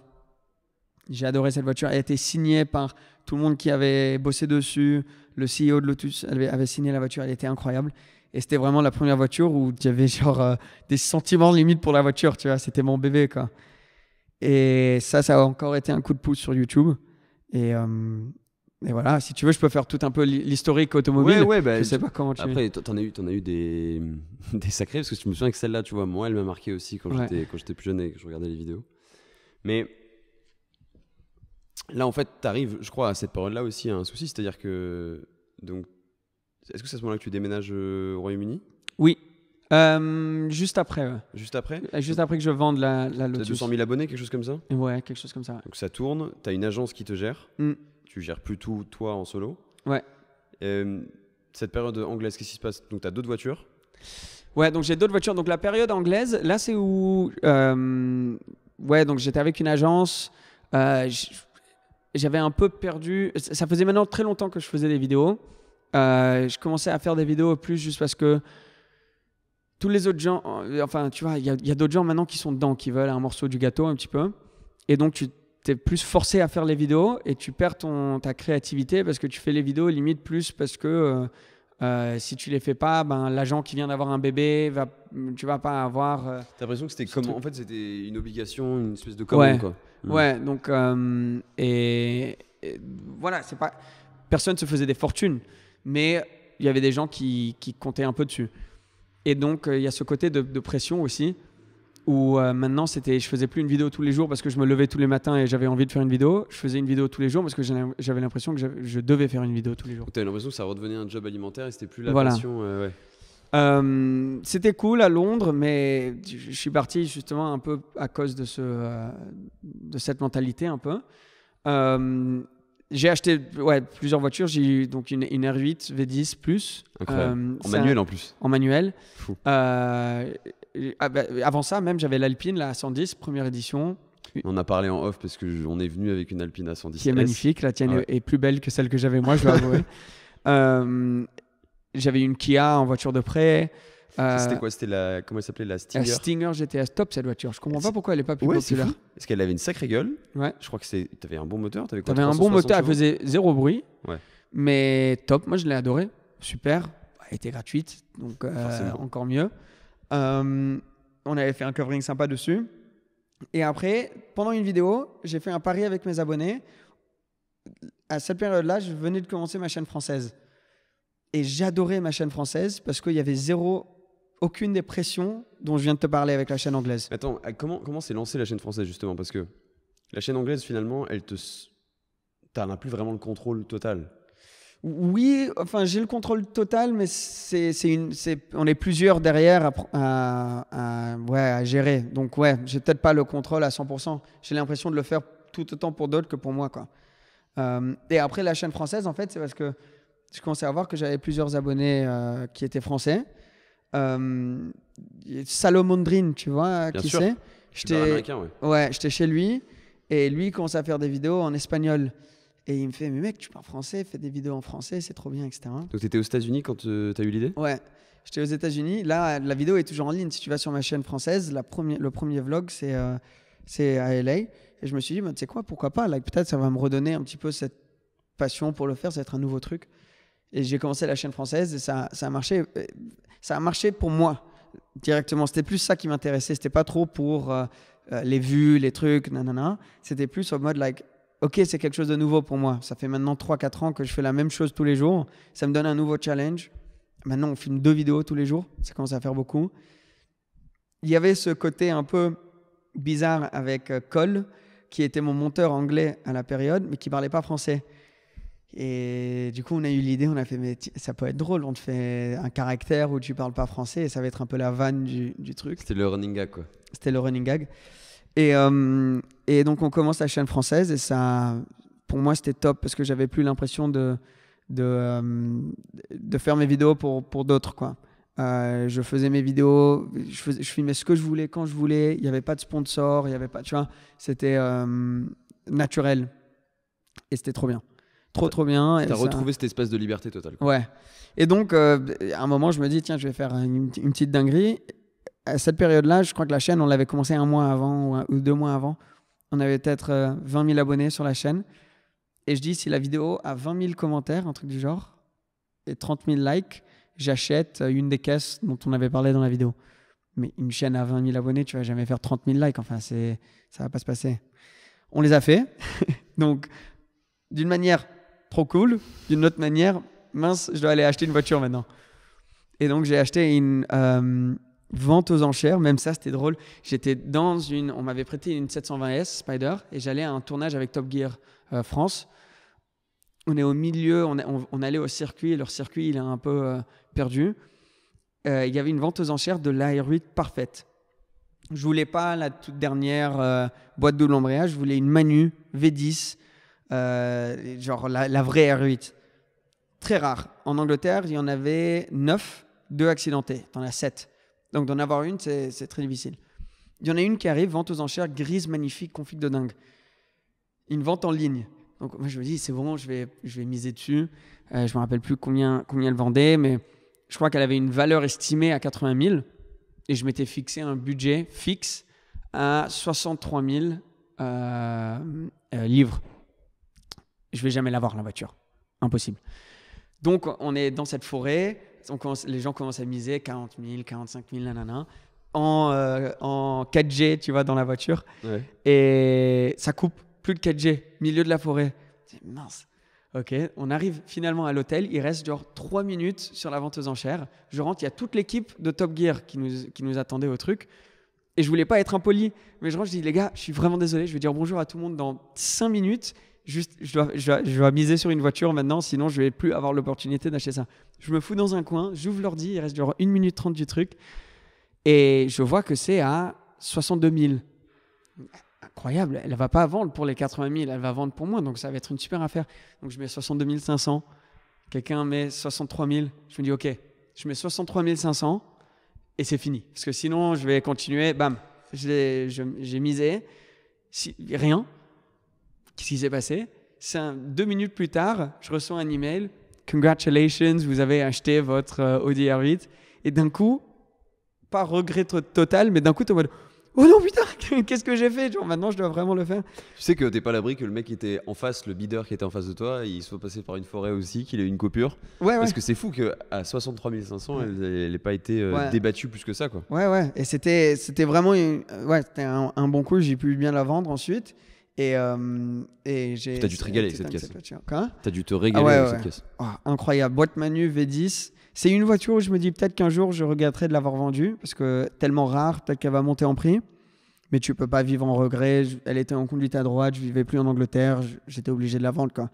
J'ai adoré cette voiture. Elle a été signée par tout le monde qui avait bossé dessus. Le CEO de Lotus avait signé la voiture. Elle était incroyable. Et c'était vraiment la première voiture où j'avais genre des sentiments limite pour la voiture. Tu vois, c'était mon bébé quoi. Et ça a encore été un coup de pouce sur YouTube. Et voilà, si tu veux, je peux faire tout un peu l'historique automobile. Ouais, bah, je sais pas comment tu... Après, t'en as eu des sacrés, parce que je me souviens que celle-là, tu vois, moi, elle m'a marqué aussi quand j'étais plus jeune et que je regardais les vidéos. Mais là, en fait, t'arrives, je crois, à cette période-là aussi, à un souci, c'est-à-dire que... Donc, est-ce que c'est à ce moment-là que tu déménages au Royaume-Uni? Oui. Juste après, ouais. Juste après? Juste après que je vende la T'as Lotus. 200 000 abonnés, quelque chose comme ça? Ouais, quelque chose comme ça. Ouais. Donc ça tourne, t'as une agence qui te gère, Mm. tu gères plus tout toi en solo. Ouais. Cette période anglaise, qu'est-ce qui se passe? Donc t'as d'autres voitures? Ouais, donc j'ai d'autres voitures. Donc la période anglaise, là c'est où, ouais, donc j'étais avec une agence. J'avais un peu perdu. Ça faisait maintenant très longtemps que je faisais des vidéos. Je commençais à faire des vidéos plus juste parce que tous les autres gens, enfin tu vois, il y a d'autres gens maintenant qui sont dedans, qui veulent un morceau du gâteau un petit peu. Et donc tu t'es plus forcé à faire les vidéos et tu perds ta créativité parce que tu fais les vidéos limite plus parce que si tu les fais pas, ben, l'agent qui vient d'avoir un bébé, tu vas pas avoir... T'as l'impression que c'était comment? En fait, c'était une obligation, une espèce de Ouais. commande, quoi. Ouais, donc... et voilà, c'est pas... Personne se faisait des fortunes, mais il y avait des gens qui comptaient un peu dessus. Et donc, il y a ce côté de pression aussi, où maintenant, je faisais plus une vidéo tous les jours parce que je me levais tous les matins et j'avais envie de faire une vidéo. Je faisais une vidéo tous les jours parce que j'avais l'impression que je devais faire une vidéo tous les jours. T'avais l'impression que ça redevenait un job alimentaire et c'était plus la Voilà. passion. Ouais. C'était cool à Londres, mais je suis parti justement un peu à cause de cette mentalité un peu. J'ai acheté plusieurs voitures. J'ai eu donc une R8 V10 Plus. Incroyable. En manuel en plus. En manuel. Fou. Avant ça, même, j'avais l'Alpine, la 110, première édition. On a parlé en off parce qu'on est venu avec une Alpine A 110. Qui est magnifique. La tienne est plus belle que celle que j'avais moi, je dois avouer. J'avais une Kia en voiture de prêt. C'était quoi? C'était comment elle s'appelait? La Stinger? La Stinger GTS top, cette voiture. Je comprends pas pourquoi elle est pas plus populaire. Parce qu'elle avait une sacrée gueule. Ouais. Je crois que t'avais un bon moteur. T'avais un bon moteur, elle faisait zéro bruit. Ouais. Mais top, moi je l'ai adoré. Super. Elle était gratuite, donc encore mieux. On avait fait un covering sympa dessus. Et après, pendant une vidéo, j'ai fait un pari avec mes abonnés. À cette période-là, je venais de commencer ma chaîne française. Et j'adorais ma chaîne française parce qu'il y avait aucune des pressions dont je viens de te parler avec la chaîne anglaise. Attends, comment s'est lancée la chaîne française justement? Parce que la chaîne anglaise, finalement, t'en as plus vraiment le contrôle total. Oui, enfin j'ai le contrôle total, mais on est plusieurs derrière à gérer. Donc ouais, j'ai peut-être pas le contrôle à 100%. J'ai l'impression de le faire tout autant pour d'autres que pour moi, quoi. Et après la chaîne française, en fait, c'est parce que je commençais à voir que j'avais plusieurs abonnés qui étaient français. Salomondrine, tu vois, Bien qui sûr. c'est? J'étais américain, ouais. Ouais, j'étais chez lui et lui il commençait à faire des vidéos en espagnol. Et il me fait, mais mec, tu parles français, fais des vidéos en français, c'est trop bien, etc. Donc tu étais aux États-Unis quand tu as eu l'idée? Ouais, j'étais aux États-Unis. Là, la vidéo est toujours en ligne. Si tu vas sur ma chaîne française, le premier vlog, c'est à LA. Et je me suis dit, tu sais quoi, pourquoi pas? Peut-être ça va me redonner un petit peu cette passion pour le faire, ça va être un nouveau truc. Et j'ai commencé la chaîne française et ça a marché. Ça a marché pour moi directement. C'était plus ça qui m'intéressait. C'était pas trop pour les vues, les trucs, nanana. C'était plus au mode ok, c'est quelque chose de nouveau pour moi. Ça fait maintenant 3-4 ans que je fais la même chose tous les jours. Ça me donne un nouveau challenge. Maintenant, on filme 2 vidéos tous les jours. Ça commence à faire beaucoup. Il y avait ce côté un peu bizarre avec Cole, qui était mon monteur anglais à la période, mais qui parlait pas français. Et du coup, on a eu l'idée, on a fait, mais ça peut être drôle, on te fait un caractère où tu parles pas français et ça va être un peu la vanne du truc. C'était le running gag, quoi. C'était le running gag. Et donc, on commence la chaîne française et ça, pour moi, c'était top parce que j'avais plus l'impression de faire mes vidéos pour d'autres, quoi. Je faisais mes vidéos, je filmais ce que je voulais quand je voulais. Il n'y avait pas de sponsor, il y avait pas, tu vois, c'était naturel et c'était trop bien. Trop bien. T'as retrouvé cette espèce de liberté totale, quoi. Ouais. Et donc, à un moment, je me dis, tiens, je vais faire une petite dinguerie. À cette période-là, je crois que la chaîne, on l'avait commencé 1 mois avant ou 2 mois avant. On avait peut-être 20 000 abonnés sur la chaîne. Et je dis, si la vidéo a 20 000 commentaires, un truc du genre, et 30 000 likes, j'achète une des caisses dont on avait parlé dans la vidéo. Mais une chaîne à 20 000 abonnés, tu vas jamais faire 30 000 likes. Enfin, ça va pas se passer. On les a fait. Donc, d'une manière trop cool, d'une autre manière, mince, je dois aller acheter une voiture maintenant. Et donc, j'ai acheté une vente aux enchères. Même ça, c'était drôle. J'étais on m'avait prêté une 720S Spider et j'allais à un tournage avec Top Gear France. On est au milieu, on allait au circuit et leur circuit, il est un peu perdu. il y avait une vente aux enchères de l'AR8 parfaite. Je voulais pas la toute dernière boîte double embrayage, je voulais une Manu V10, genre la vraie R8. Très rare. En Angleterre, il y en avait 9, 2 accidentés. T'en as 7. Donc d'en avoir une, c'est très difficile. Il y en a une qui arrive, vente aux enchères, grise, magnifique, config de dingue. Une vente en ligne. Donc moi je me dis, c'est bon, je vais miser dessus. Je me rappelle plus combien elle vendait, mais je crois qu'elle avait une valeur estimée à 80 000. Et je m'étais fixé un budget fixe à 63 000 livres. Je vais jamais l'avoir, la voiture. Impossible. Donc, on est dans cette forêt. Les gens commencent à miser 40 000, 45 000, nanana, en 4G, tu vois, dans la voiture. Ouais. Et ça coupe. Plus de 4G. Milieu de la forêt. Mince. Ok, on arrive finalement à l'hôtel. Il reste genre 3 minutes sur la vente aux enchères. Je rentre, il y a toute l'équipe de Top Gear qui nous attendait au truc. Et je voulais pas être impoli. Mais je rentre, je dis, les gars, je suis vraiment désolé. Je vais dire bonjour à tout le monde dans 5 minutes. Juste, je dois miser sur une voiture maintenant, sinon je vais plus avoir l'opportunité d'acheter ça. Je me fous dans un coin, j'ouvre l'ordi, il reste genre 1 minute 30 du truc. Et je vois que c'est à 62 000. Incroyable, elle ne va pas vendre pour les 80 000, elle va vendre pour moi, donc ça va être une super affaire. Donc je mets 62 500, quelqu'un met 63 000, je me dis ok, je mets 63 500 et c'est fini. Parce que sinon je vais continuer, bam, j'ai misé, rien. Qu'est-ce qui s'est passé? 2 minutes plus tard, je reçois un email, congratulations, vous avez acheté votre Audi R8. Et d'un coup, pas regret total, mais d'un coup tu es en mode oh non putain, qu'est-ce que j'ai fait? Genre maintenant je dois vraiment le faire. Tu sais que t'es pas à l'abri que le mec qui était en face, le bideur qui était en face de toi, il soit passé par une forêt aussi, qu'il ait eu une coupure. Ouais, Parce que c'est fou qu'à 63 500, elle n'ait pas été débattue plus que ça, quoi. Ouais. Et c'était vraiment c'était un bon coup. J'ai pu bien la vendre ensuite. Et j'ai. T'as dû te régaler avec cette caisse. Quoi? T'as dû te régaler avec cette caisse. Oh, incroyable. Boîte Manu V10. C'est une voiture où je me dis peut-être qu'un jour je regretterai de l'avoir vendue parce que tellement rare, peut-être qu'elle va monter en prix. Mais tu peux pas vivre en regret. Elle était en conduite à droite, je vivais plus en Angleterre, j'étais obligé de la vendre, quoi.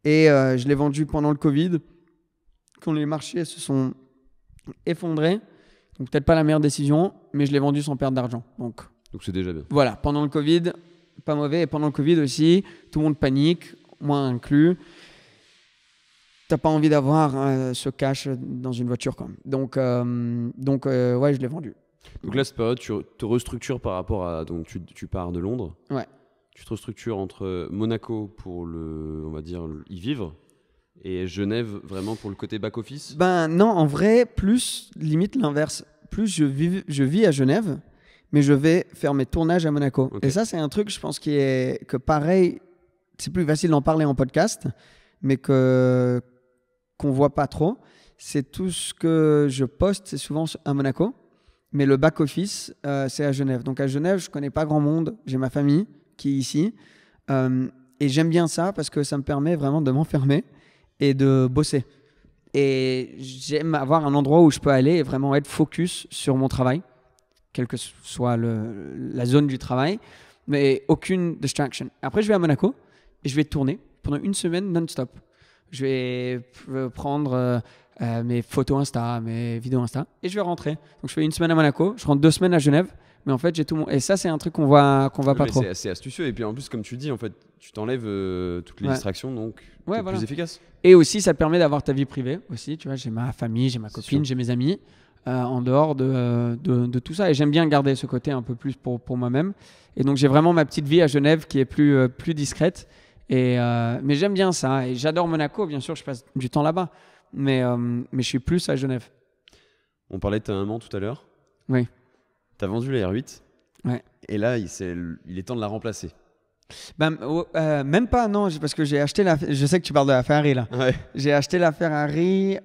Et je l'ai vendue pendant le Covid, quand les marchés se sont effondrés. Donc peut-être pas la meilleure décision, mais je l'ai vendue sans perdre d'argent. Donc c'est déjà bien. Voilà, pendant le Covid, pas mauvais. Et pendant le Covid aussi, tout le monde panique, moi inclus. T'as pas envie d'avoir ce cash dans une voiture, quand même. Donc ouais, je l'ai vendu. Donc là, cette période, tu te restructures par rapport à... Donc tu pars de Londres. Ouais. Tu te restructures entre Monaco pour on va dire, y vivre, et Genève vraiment pour le côté back-office. Ben non, en vrai, plus limite l'inverse. Plus je vis à Genève, mais je vais faire mes tournages à Monaco. Okay. Et ça, c'est un truc, je pense, que pareil, c'est plus facile d'en parler en podcast, mais qu'on voit pas trop. C'est tout ce que je poste, c'est souvent à Monaco. Mais le back-office, c'est à Genève. Donc à Genève, je ne connais pas grand monde. J'ai ma famille qui est ici. Et j'aime bien ça parce que ça me permet vraiment de m'enfermer et de bosser. Et j'aime avoir un endroit où je peux aller et vraiment être focus sur mon travail, quelle que soit la zone du travail, mais aucune distraction. Après, je vais à Monaco et je vais tourner pendant 1 semaine non-stop. Je vais prendre... mes photos Insta, mes vidéos Insta, et je vais rentrer. Donc je fais 1 semaine à Monaco, je rentre 2 semaines à Genève, mais en fait j'ai tout et ça c'est un truc qu'on voit pas trop. C'est astucieux, et puis en plus comme tu dis, en fait tu t'enlèves toutes les distractions, donc c'est plus efficace. Et aussi ça te permet d'avoir ta vie privée aussi, tu vois, j'ai ma famille, j'ai ma copine, j'ai mes amis en dehors de tout ça, et j'aime bien garder ce côté un peu plus pour moi-même, et donc j'ai vraiment ma petite vie à Genève qui est plus discrète, mais j'aime bien ça, et j'adore Monaco, bien sûr, je passe du temps là-bas. Mais je suis plus à Genève. On parlait de ta maman tout à l'heure. Oui. Tu as vendu la R8. Ouais. Et là, il est temps de la remplacer. Même pas, non, parce que j'ai acheté je sais que tu parles de la Ferrari là. Ouais. J'ai acheté la Ferrari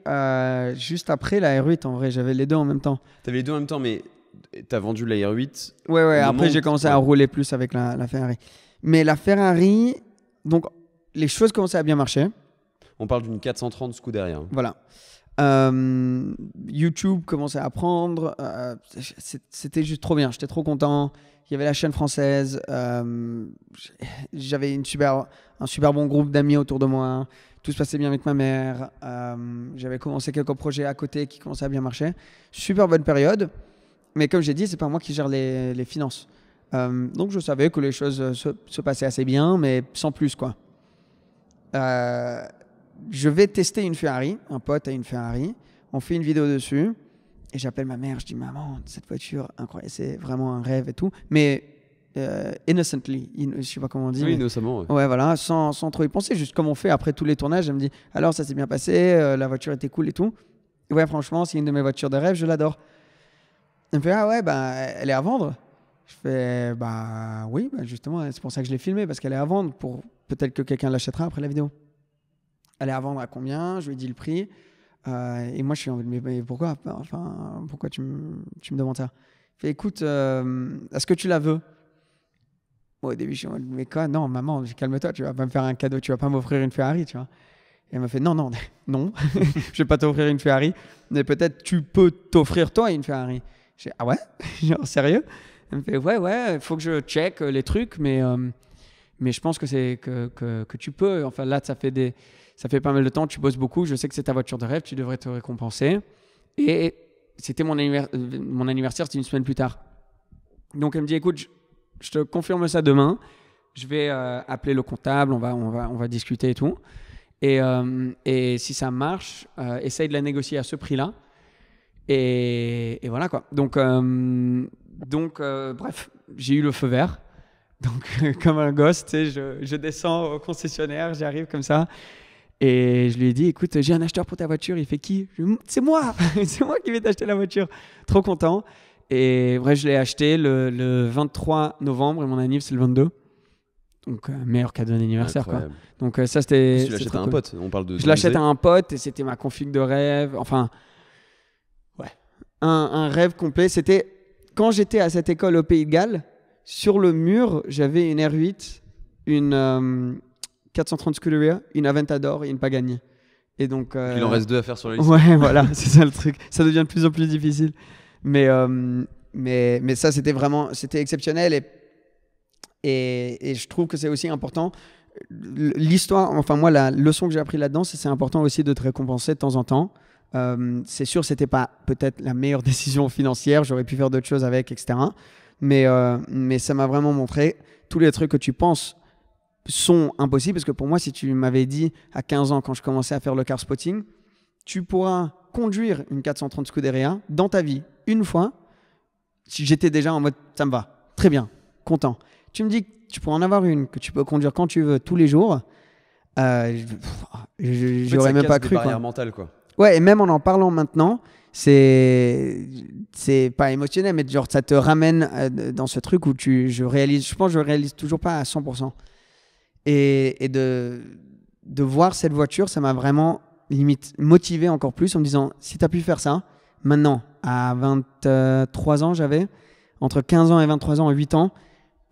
juste après la R8, en vrai. J'avais les deux en même temps. Tu avais les deux en même temps, mais tu as vendu la R8. Ouais. Après, j'ai commencé à rouler plus avec la Ferrari. Mais la Ferrari, donc les choses commençaient à bien marcher. On parle d'une 430 Scuderia. Voilà. YouTube commençait à prendre. C'était juste trop bien. J'étais trop content. Il y avait la chaîne française. J'avais un super bon groupe d'amis autour de moi. Tout se passait bien avec ma mère. J'avais commencé quelques projets à côté qui commençaient à bien marcher. Super bonne période. Mais comme j'ai dit, c'est pas moi qui gère les finances. Donc je savais que les choses se passaient assez bien, mais sans plus, quoi. Je vais tester une Ferrari. Un pote a une Ferrari. On fait une vidéo dessus. Et j'appelle ma mère. Je dis, maman, cette voiture, incroyable, c'est vraiment un rêve et tout. Mais innocently, je sais pas comment on dit. Oui, innocemment. Ouais, voilà, sans trop y penser. Juste comme on fait après tous les tournages. Elle me dit, alors ça s'est bien passé, la voiture était cool et tout. Et ouais, franchement, c'est une de mes voitures de rêve, je l'adore. Elle me fait, ah ouais, bah, elle est à vendre. Je fais, bah oui, bah, justement, c'est pour ça que je l'ai filmée, parce qu'elle est à vendre. Pour peut-être que quelqu'un l'achètera après la vidéo. Elle est à vendre à combien? Je lui ai dit le prix. Et moi, je suis en mode, mais pourquoi? Enfin, pourquoi tu me demandes ça? Il fait, écoute, est-ce que tu la veux? Bon, au début, je suis en mode, mais quoi? Non, maman, calme-toi, tu vas pas me faire un cadeau, tu vas pas m'offrir une Ferrari, tu vois. Et elle m'a fait, non, je vais pas t'offrir une Ferrari, mais peut-être tu peux t'offrir toi une Ferrari. J'ai dit, ah ouais? Genre, sérieux? Elle me fait, ouais, il faut que je check les trucs, mais je pense que que tu peux. Enfin, là, ça fait pas mal de temps, tu bosses beaucoup, je sais que c'est ta voiture de rêve, tu devrais te récompenser. Et c'était mon anniversaire, c'était une semaine plus tard. Donc elle me dit, écoute, je te confirme ça demain, je vais appeler le comptable, on va discuter et tout. Et si ça marche, essaye de la négocier à ce prix-là. Et voilà quoi. Donc bref, j'ai eu le feu vert. Donc comme un gosse, tu sais, je descends au concessionnaire, j'arrive comme ça. Et je lui ai dit, écoute, j'ai un acheteur pour ta voiture. Il fait qui? C'est moi. C'est moi qui vais t'acheter la voiture. Trop content. Et bref, je l'ai acheté le 23 novembre et mon anniversaire, c'est le 22. Donc, meilleur cadeau d'anniversaire, quoi. Donc, ça, c'était. Tu l'achètes à un pote. On parle de. Je l'achète à un pote et c'était ma config de rêve. Enfin, ouais. Un rêve complet. C'était quand j'étais à cette école au Pays de Galles, sur le mur, j'avais une R8, une 430 Scuderia, une Aventador et une Pagani. Et donc. Il en reste 2 à faire sur la liste. Ouais, voilà, c'est ça le truc. Ça devient de plus en plus difficile. Mais ça, c'était exceptionnel et je trouve que c'est aussi important. L'histoire, enfin moi, la leçon que j'ai appris là-dedans, c'est important aussi de te récompenser de temps en temps. C'est sûr, c'était pas peut-être la meilleure décision financière, j'aurais pu faire d'autres choses avec, etc. Mais ça m'a vraiment montré tous les trucs que tu penses sont impossibles, parce que pour moi, si tu m'avais dit à 15 ans, quand je commençais à faire le car spotting, tu pourras conduire une 430 Scuderia dans ta vie une fois, j'étais déjà en mode ça me va, très bien, content. Tu me dis que tu pourras en avoir une que tu peux conduire quand tu veux tous les jours, j'aurais même pas cru, barrière mentale, quoi. Ouais, et même en parlant maintenant, c'est pas émotionnel, mais genre ça te ramène dans ce truc où je réalise toujours pas à 100%. Et de voir cette voiture, ça m'a vraiment limite motivé encore plus en me disant, si tu as pu faire ça, maintenant, à 23 ans, j'avais, entre 15 ans et 23 ans, 8 ans,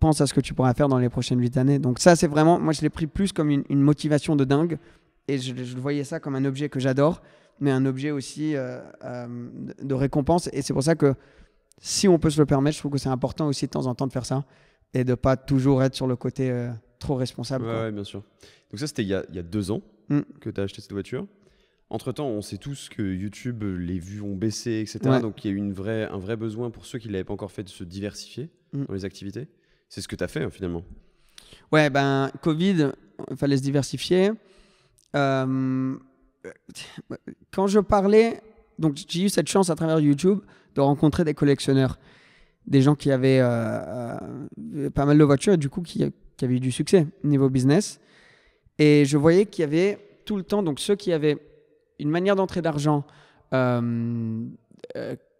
pense à ce que tu pourras faire dans les prochaines 8 années. Donc ça, c'est vraiment, moi je l'ai pris plus comme une motivation de dingue, et je voyais ça comme un objet que j'adore, mais un objet aussi de récompense. Et c'est pour ça que si on peut se le permettre, je trouve que c'est important aussi de temps en temps de faire ça, et de pas toujours être sur le côté trop responsable. Ouais, bien sûr. Donc ça, c'était il y a 2 ans que tu as acheté cette voiture. Entre-temps, on sait tous que YouTube, les vues ont baissé, etc. Ouais. Donc, il y a eu un vrai besoin pour ceux qui ne l'avaient pas encore fait de se diversifier dans les activités. C'est ce que tu as fait, finalement. Ouais, ben, Covid, il fallait se diversifier. Quand je parlais... Donc, j'ai eu cette chance à travers YouTube de rencontrer des collectionneurs. Des gens qui avaient pas mal de voitures et du coup, qui avaient eu du succès au niveau business. Et je voyais qu'il y avait tout le temps, donc ceux qui avaient une manière d'entrée d'argent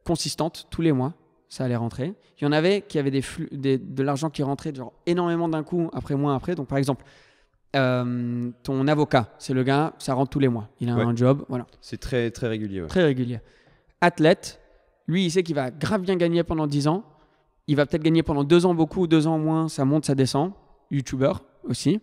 consistante tous les mois, ça allait rentrer. Il y en avait qui avaient de l'argent qui rentrait genre énormément d'un coup, après mois après. Donc par exemple, ton avocat, c'est le gars, ça rentre tous les mois. Il a un job, voilà. C'est très, très régulier. Ouais. Très régulier. Athlète, lui, il sait qu'il va grave bien gagner pendant 10 ans. Il va peut-être gagner pendant 2 ans beaucoup, 2 ans moins, ça monte, ça descend. YouTuber aussi.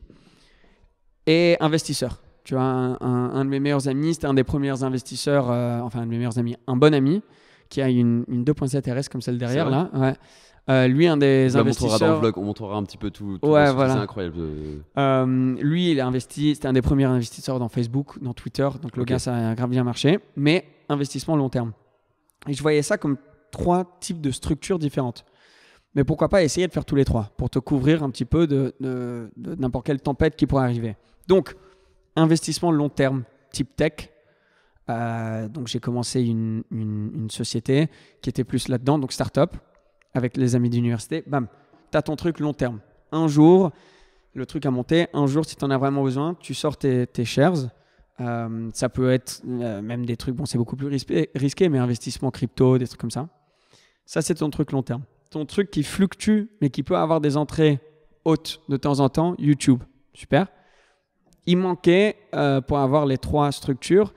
Et investisseur. Tu vois, un de mes meilleurs amis, c'était un des premiers investisseurs, enfin un de mes meilleurs amis, un bon ami, qui a une 2.7 RS comme celle derrière là. Ouais. Lui, un des investisseurs. On montrera dans le vlog, on montrera un petit peu tout ouais, voilà. C'est incroyable. Lui, il a investi, c'était un des premiers investisseurs dans Facebook, dans Twitter, donc le gars, ça a grave bien marché, mais investissement long terme. Et je voyais ça comme 3 types de structures différentes. Mais pourquoi pas essayer de faire tous les 3 pour te couvrir un petit peu de n'importe quelle tempête qui pourrait arriver. Donc, investissement long terme, type tech. Donc, j'ai commencé une société qui était plus là-dedans, donc start-up, avec les amis d'université. Bam, tu as ton truc long terme. Un jour, le truc a monté. Un jour, si tu en as vraiment besoin, tu sors tes shares. Ça peut être même des trucs, bon, c'est beaucoup plus risqué, mais investissement crypto, des trucs comme ça. Ça, c'est ton truc long terme. Ton truc qui fluctue, mais qui peut avoir des entrées hautes de temps en temps, YouTube. Super. Il manquait, pour avoir les 3 structures,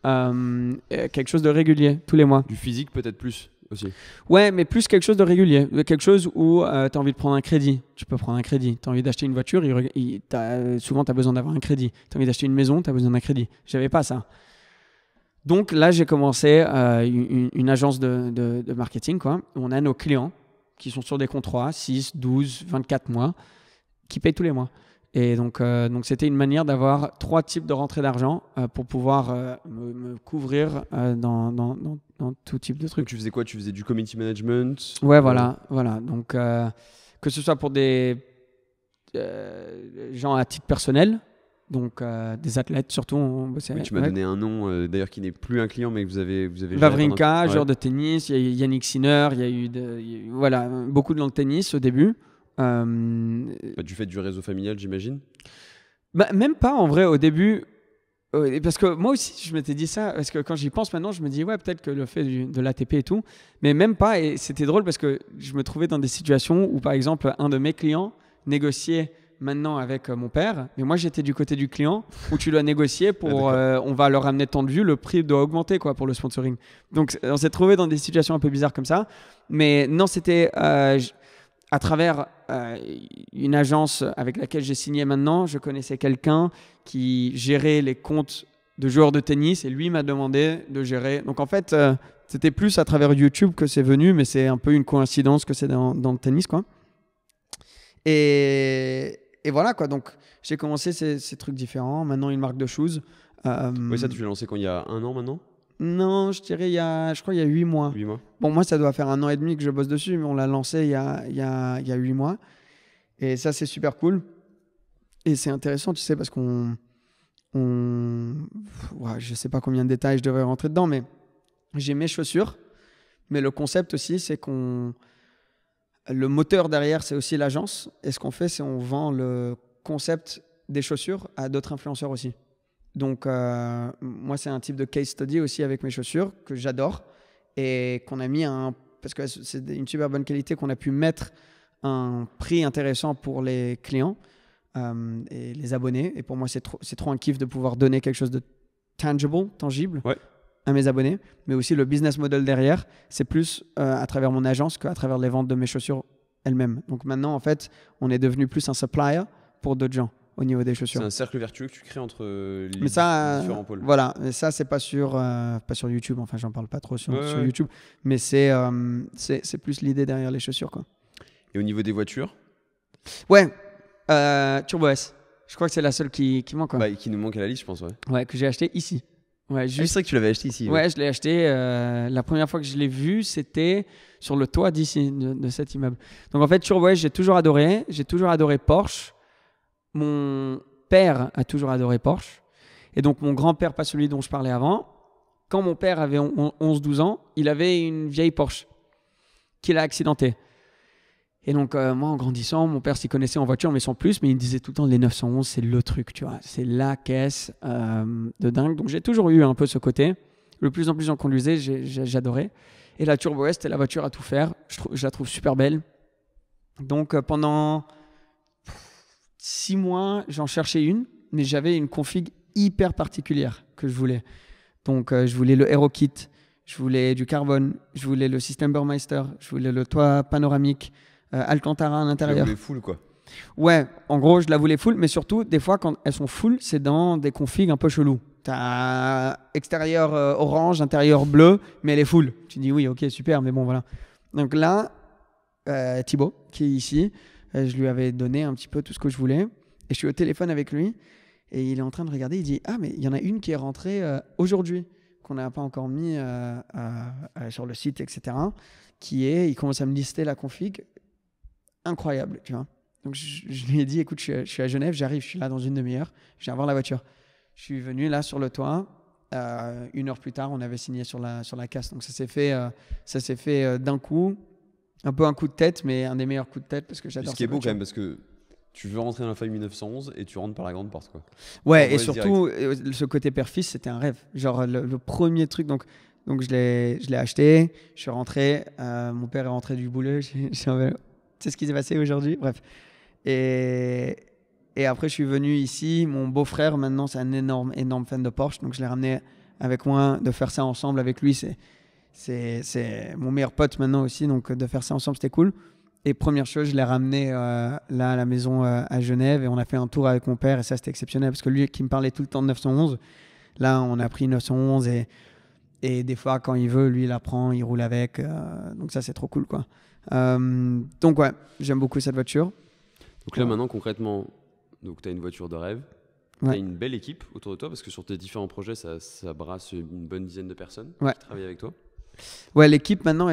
quelque chose de régulier, tous les mois. Du physique peut-être plus aussi. Ouais, mais plus quelque chose de régulier. Quelque chose où tu as envie de prendre un crédit. Tu peux prendre un crédit. Tu as envie d'acheter une voiture, souvent tu as besoin d'avoir un crédit. Tu as envie d'acheter une maison, tu as besoin d'un crédit. J'avais pas ça. Donc là, j'ai commencé une agence de marketing, quoi. On a nos clients qui sont sur des contrats 6, 12, 24 mois, qui payent tous les mois. Et donc c'était une manière d'avoir 3 types de rentrées d'argent pour pouvoir me couvrir dans tout type de trucs. Donc, tu faisais quoi? Tu faisais du community management? Ouais, voilà. Donc, que ce soit pour des gens à titre personnel, donc des athlètes surtout. Oui, tu m'as donné un nom d'ailleurs qui n'est plus un client, mais que vous avez Wawrinka, joueur de tennis. Il y a eu Yannick Sinner. Il y a eu voilà, beaucoup dans le tennis au début. Du fait du réseau familial, j'imagine. Même pas en vrai au début. Parce que moi aussi, je m'étais dit ça, parce que quand j'y pense maintenant, je me dis, ouais, peut-être que le fait de l'ATP et tout, mais même pas, et c'était drôle parce que je me trouvais dans des situations où, par exemple, un de mes clients négociait maintenant avec mon père, mais moi, j'étais du côté du client, où tu dois négocier pour, on va leur amener tant de vues, le prix doit augmenter, quoi, pour le sponsoring. Donc, on s'est trouvé dans des situations un peu bizarres comme ça, mais non, c'était à travers une agence avec laquelle j'ai signé maintenant, je connaissais quelqu'un qui gérait les comptes de joueurs de tennis et lui m'a demandé de gérer. Donc en fait, c'était plus à travers YouTube que c'est venu, mais c'est un peu une coïncidence que c'est dans le tennis, quoi. Et voilà, quoi. Donc j'ai commencé ces trucs différents. Maintenant, une marque de shoes. Oui, ça, tu l'as lancé quand il y a 1 an maintenant? Non, je dirais je crois il y a 8 mois. 8 mois. Bon, moi, ça doit faire 1 an et demi que je bosse dessus, mais on l'a lancé il y a 8 mois. Et ça, c'est super cool. Et c'est intéressant, tu sais, parce ouais, je sais pas combien de détails je devrais rentrer dedans, mais j'ai mes chaussures. Mais le concept aussi, c'est le moteur derrière, c'est aussi l'agence. Et ce qu'on fait, c'est on vend le concept des chaussures à d'autres influenceurs aussi. Donc, moi, c'est un type de case study aussi avec mes chaussures que j'adore et qu'on a mis parce que c'est une super bonne qualité, qu'on a pu mettre un prix intéressant pour les clients et les abonnés. Et pour moi, c'est trop un kiff de pouvoir donner quelque chose de tangible à mes abonnés. Mais aussi, le business model derrière, c'est plus à travers mon agence qu'à travers les ventes de mes chaussures elles-mêmes. Donc maintenant, en fait, on est devenu plus un supplier pour d'autres gens au niveau des chaussures. C'est un cercle vertueux que tu crées entre les différents pôles. Voilà, mais ça, c'est pas sur YouTube. Enfin, j'en parle pas trop sur YouTube. Mais c'est plus l'idée derrière les chaussures, quoi. Et au niveau des voitures? Ouais, Turbo S. Je crois que c'est la seule qui manque, quoi. Qui nous manque à la liste, je pense, ouais. Ouais, que j'ai acheté ici. Ouais, c'est vrai que tu l'avais acheté ici. Ouais, je l'ai acheté. La première fois que je l'ai vu, c'était sur le toit d'ici, de cet immeuble. Donc en fait, Turbo S, j'ai toujours adoré. J'ai toujours adoré Porsche. Mon père a toujours adoré Porsche. Et donc, mon grand-père, pas celui dont je parlais avant, quand mon père avait 11-12 ans, il avait une vieille Porsche qu'il a accidentée. Et donc, moi, en grandissant, mon père s'y connaissait en voiture, mais sans plus. Mais il me disait tout le temps, les 911, c'est le truc, tu vois. C'est la caisse de dingue. Donc, j'ai toujours eu un peu ce côté. De plus en plus, j'en conduisais, j'adorais. Et la Turbo S, c'était la voiture à tout faire. Je la trouve super belle. Donc, pendant 6 mois, j'en cherchais une, mais j'avais une config hyper particulière que je voulais. Donc, je voulais le HeroKit, je voulais du carbone, je voulais le système Burmeister, je voulais le toit panoramique, Alcantara à l'intérieur. Tu voulais full, quoi. Ouais, en gros, je la voulais full, mais surtout, des fois, quand elles sont full, c'est dans des configs un peu chelous. T'as extérieur orange, intérieur bleu, mais elle est full. Tu dis oui, ok, super, mais bon, voilà. Donc là, Thibaut, qui est ici, je lui avais donné un petit peu tout ce que je voulais. Et je suis au téléphone avec lui, et il est en train de regarder. Il dit, ah, mais il y en a une qui est rentrée aujourd'hui, qu'on n'a pas encore mis sur le site, etc. Il commence à me lister la config. Incroyable, tu vois. Donc je lui ai dit, écoute, je suis à Genève, j'arrive, je suis là dans une demi-heure, je viens voir la voiture. Je suis venu là sur le toit. 1 heure plus tard, on avait signé sur la casse. Donc ça s'est fait d'un coup, un peu un coup de tête, mais un des meilleurs coups de tête parce que j'adore. Ce qui est beau quand même, parce que tu veux rentrer dans la famille 1911 et tu rentres par la grande porte, quoi. Ouais, et surtout ce côté père-fils, c'était un rêve. Genre le premier truc. Donc je l'ai acheté, je suis rentré. Mon père est rentré du boulot. C'est ce qui s'est passé aujourd'hui. Bref. Et après, je suis venu ici. Mon beau-frère, maintenant, c'est un énorme fan de Porsche. Donc, je l'ai ramené avec moi. De faire ça ensemble avec lui, c'est mon meilleur pote maintenant aussi. Donc, de faire ça ensemble, c'était cool. Et première chose, je l'ai ramené là à la maison à Genève. Et on a fait un tour avec mon père. Et ça, c'était exceptionnel. Parce que lui, qui me parlait tout le temps de 911, là, on a pris 911. Et des fois, quand il veut, lui, il la prend, il roule avec. Donc, ça, c'est trop cool, quoi. Donc, ouais, j'aime beaucoup cette voiture. Donc là, maintenant, concrètement, tu as une voiture de rêve, tu as une belle équipe autour de toi, parce que sur tes différents projets, ça brasse une bonne dizaine de personnes qui travaillent avec toi. Ouais, l'équipe maintenant,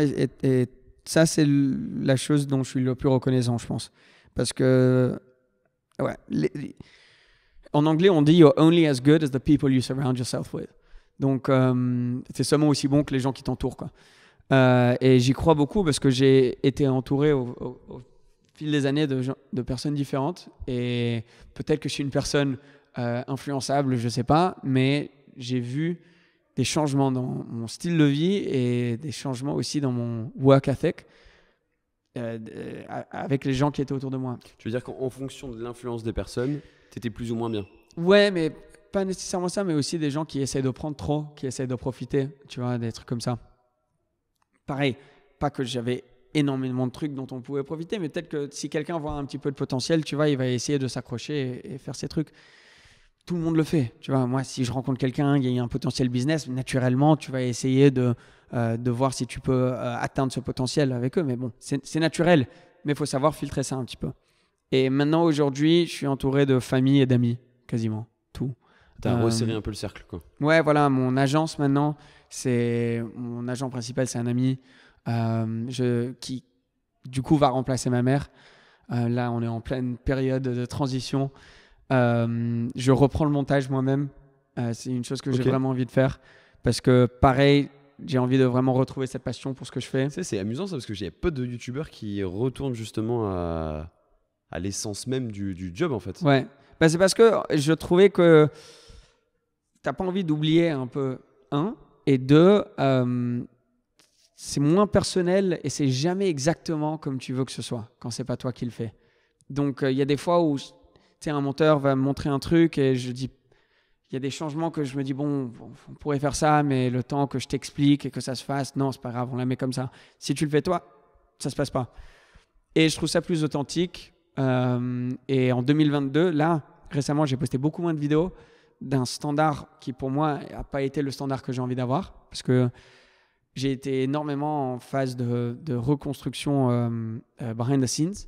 ça, c'est la chose dont je suis le plus reconnaissant, je pense. Parce que, ouais, en anglais, on dit « You're only as good as the people you surround yourself with ». Donc, c'est seulement aussi bon que les gens qui t'entourent, quoi. Et j'y crois beaucoup parce que j'ai été entouré au fil des années de personnes différentes, et peut-être que je suis une personne influençable, je sais pas, mais j'ai vu des changements dans mon style de vie et des changements aussi dans mon work ethic avec les gens qui étaient autour de moi. Tu veux dire qu'en fonction de l'influence des personnes, tu étais plus ou moins bien? Ouais, mais pas nécessairement ça, mais aussi des gens qui essayent de prendre trop, qui essayent de profiter, tu vois, des trucs comme ça. Pareil, pas que j'avais énormément de trucs dont on pouvait profiter, mais peut-être que si quelqu'un voit un petit peu de potentiel, tu vois, il va essayer de s'accrocher et faire ses trucs. Tout le monde le fait, tu vois. Moi, si je rencontre quelqu'un, il y a un potentiel business, naturellement, tu vas essayer de voir si tu peux atteindre ce potentiel avec eux. Mais bon, c'est naturel, mais il faut savoir filtrer ça un petit peu. Et maintenant, aujourd'hui, je suis entouré de famille et d'amis, quasiment, tout. T'as resserré un peu le cercle, quoi. Ouais, voilà, mon agence maintenant, mon agent principal, c'est un ami qui, du coup, va remplacer ma mère. Là, on est en pleine période de transition. Je reprends le montage moi-même. C'est une chose que j'ai vraiment envie de faire parce que, pareil, j'ai envie de vraiment retrouver cette passion pour ce que je fais. Tu sais, c'est amusant ça, parce que j'ai peu de youtubeurs qui retournent justement à l'essence même du job, en fait. Ouais, bah, c'est parce que je trouvais que t'as pas envie d'oublier un peu, et deux, c'est moins personnel et c'est jamais exactement comme tu veux que ce soit quand c'est pas toi qui le fais. Donc il y a des fois où un monteur va me montrer un truc et je dis, il y a des changements que je me dis, bon, on pourrait faire ça, mais le temps que je t'explique et que ça se fasse, non, c'est pas grave, on la met comme ça. Si tu le fais toi, ça se passe pas. Et je trouve ça plus authentique. Et en 2022, là, récemment, j'ai posté beaucoup moins de vidéos d'un standard qui, pour moi, n'a pas été le standard que j'ai envie d'avoir, parce que j'ai été énormément en phase de reconstruction behind the scenes.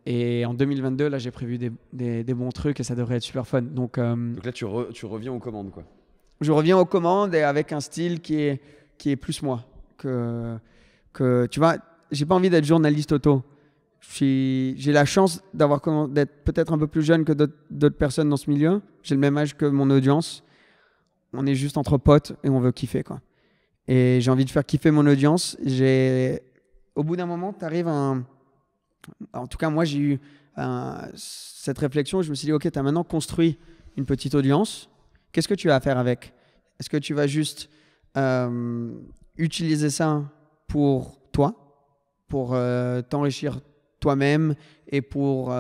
Et en 2022, là, j'ai prévu des bons trucs et ça devrait être super fun. Donc là, tu reviens aux commandes, quoi. Je reviens aux commandes et avec un style qui est plus moi. Que tu vois, j'ai pas envie d'être journaliste auto. J'ai la chance d'être peut-être un peu plus jeune que d'autres personnes dans ce milieu. J'ai le même âge que mon audience. On est juste entre potes et on veut kiffer, quoi. Et j'ai envie de faire kiffer mon audience. Au bout d'un moment, tu arrives en tout cas, moi, j'ai eu cette réflexion. Je me suis dit, OK, tu as maintenant construit une petite audience. Qu'est-ce que tu vas faire avec? Est-ce que tu vas juste utiliser ça pour toi, pour t'enrichir toi-même et pour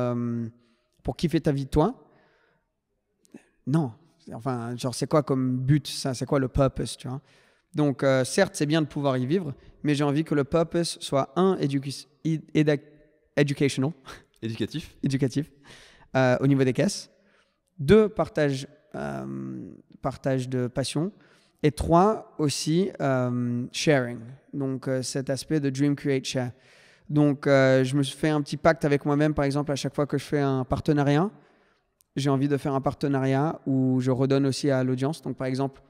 kiffer ta vie de toi? Non. Enfin, genre, c'est quoi comme but, ça? C'est quoi le purpose, tu vois? Donc, certes, c'est bien de pouvoir y vivre, mais j'ai envie que le purpose soit educational. Éducatif. Au niveau des caisses. 2, partage de passion. Et 3, aussi sharing. Donc, cet aspect de Dream, Create, Share. Donc, je me suis fait un petit pacte avec moi-même, par exemple, à chaque fois que je fais un partenariat. J'ai envie de faire un partenariat où je redonne aussi à l'audience. Donc, par exemple,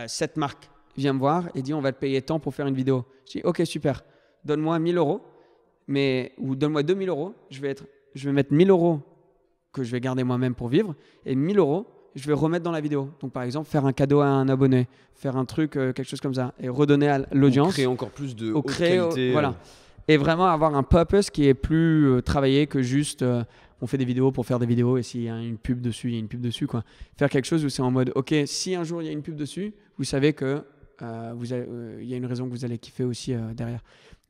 cette marque vient me voir et dit on va te payer tant pour faire une vidéo. Je dis ok, super, donne-moi 1 000 €, ou donne-moi 2 000 €. Je vais mettre 1 000 € que je vais garder moi-même pour vivre et 1 000 €, je vais remettre dans la vidéo. Donc, par exemple, faire un cadeau à un abonné, faire un truc, quelque chose comme ça, et redonner à l'audience. Créer encore plus de haute qualité. Voilà. Et vraiment avoir un purpose qui est plus travaillé que juste on fait des vidéos pour faire des vidéos et s'il y a une pub dessus, il y a une pub dessus, quoi. Faire quelque chose où c'est en mode, ok, si un jour il y a une pub dessus, vous savez que il y a une raison que vous allez kiffer aussi derrière.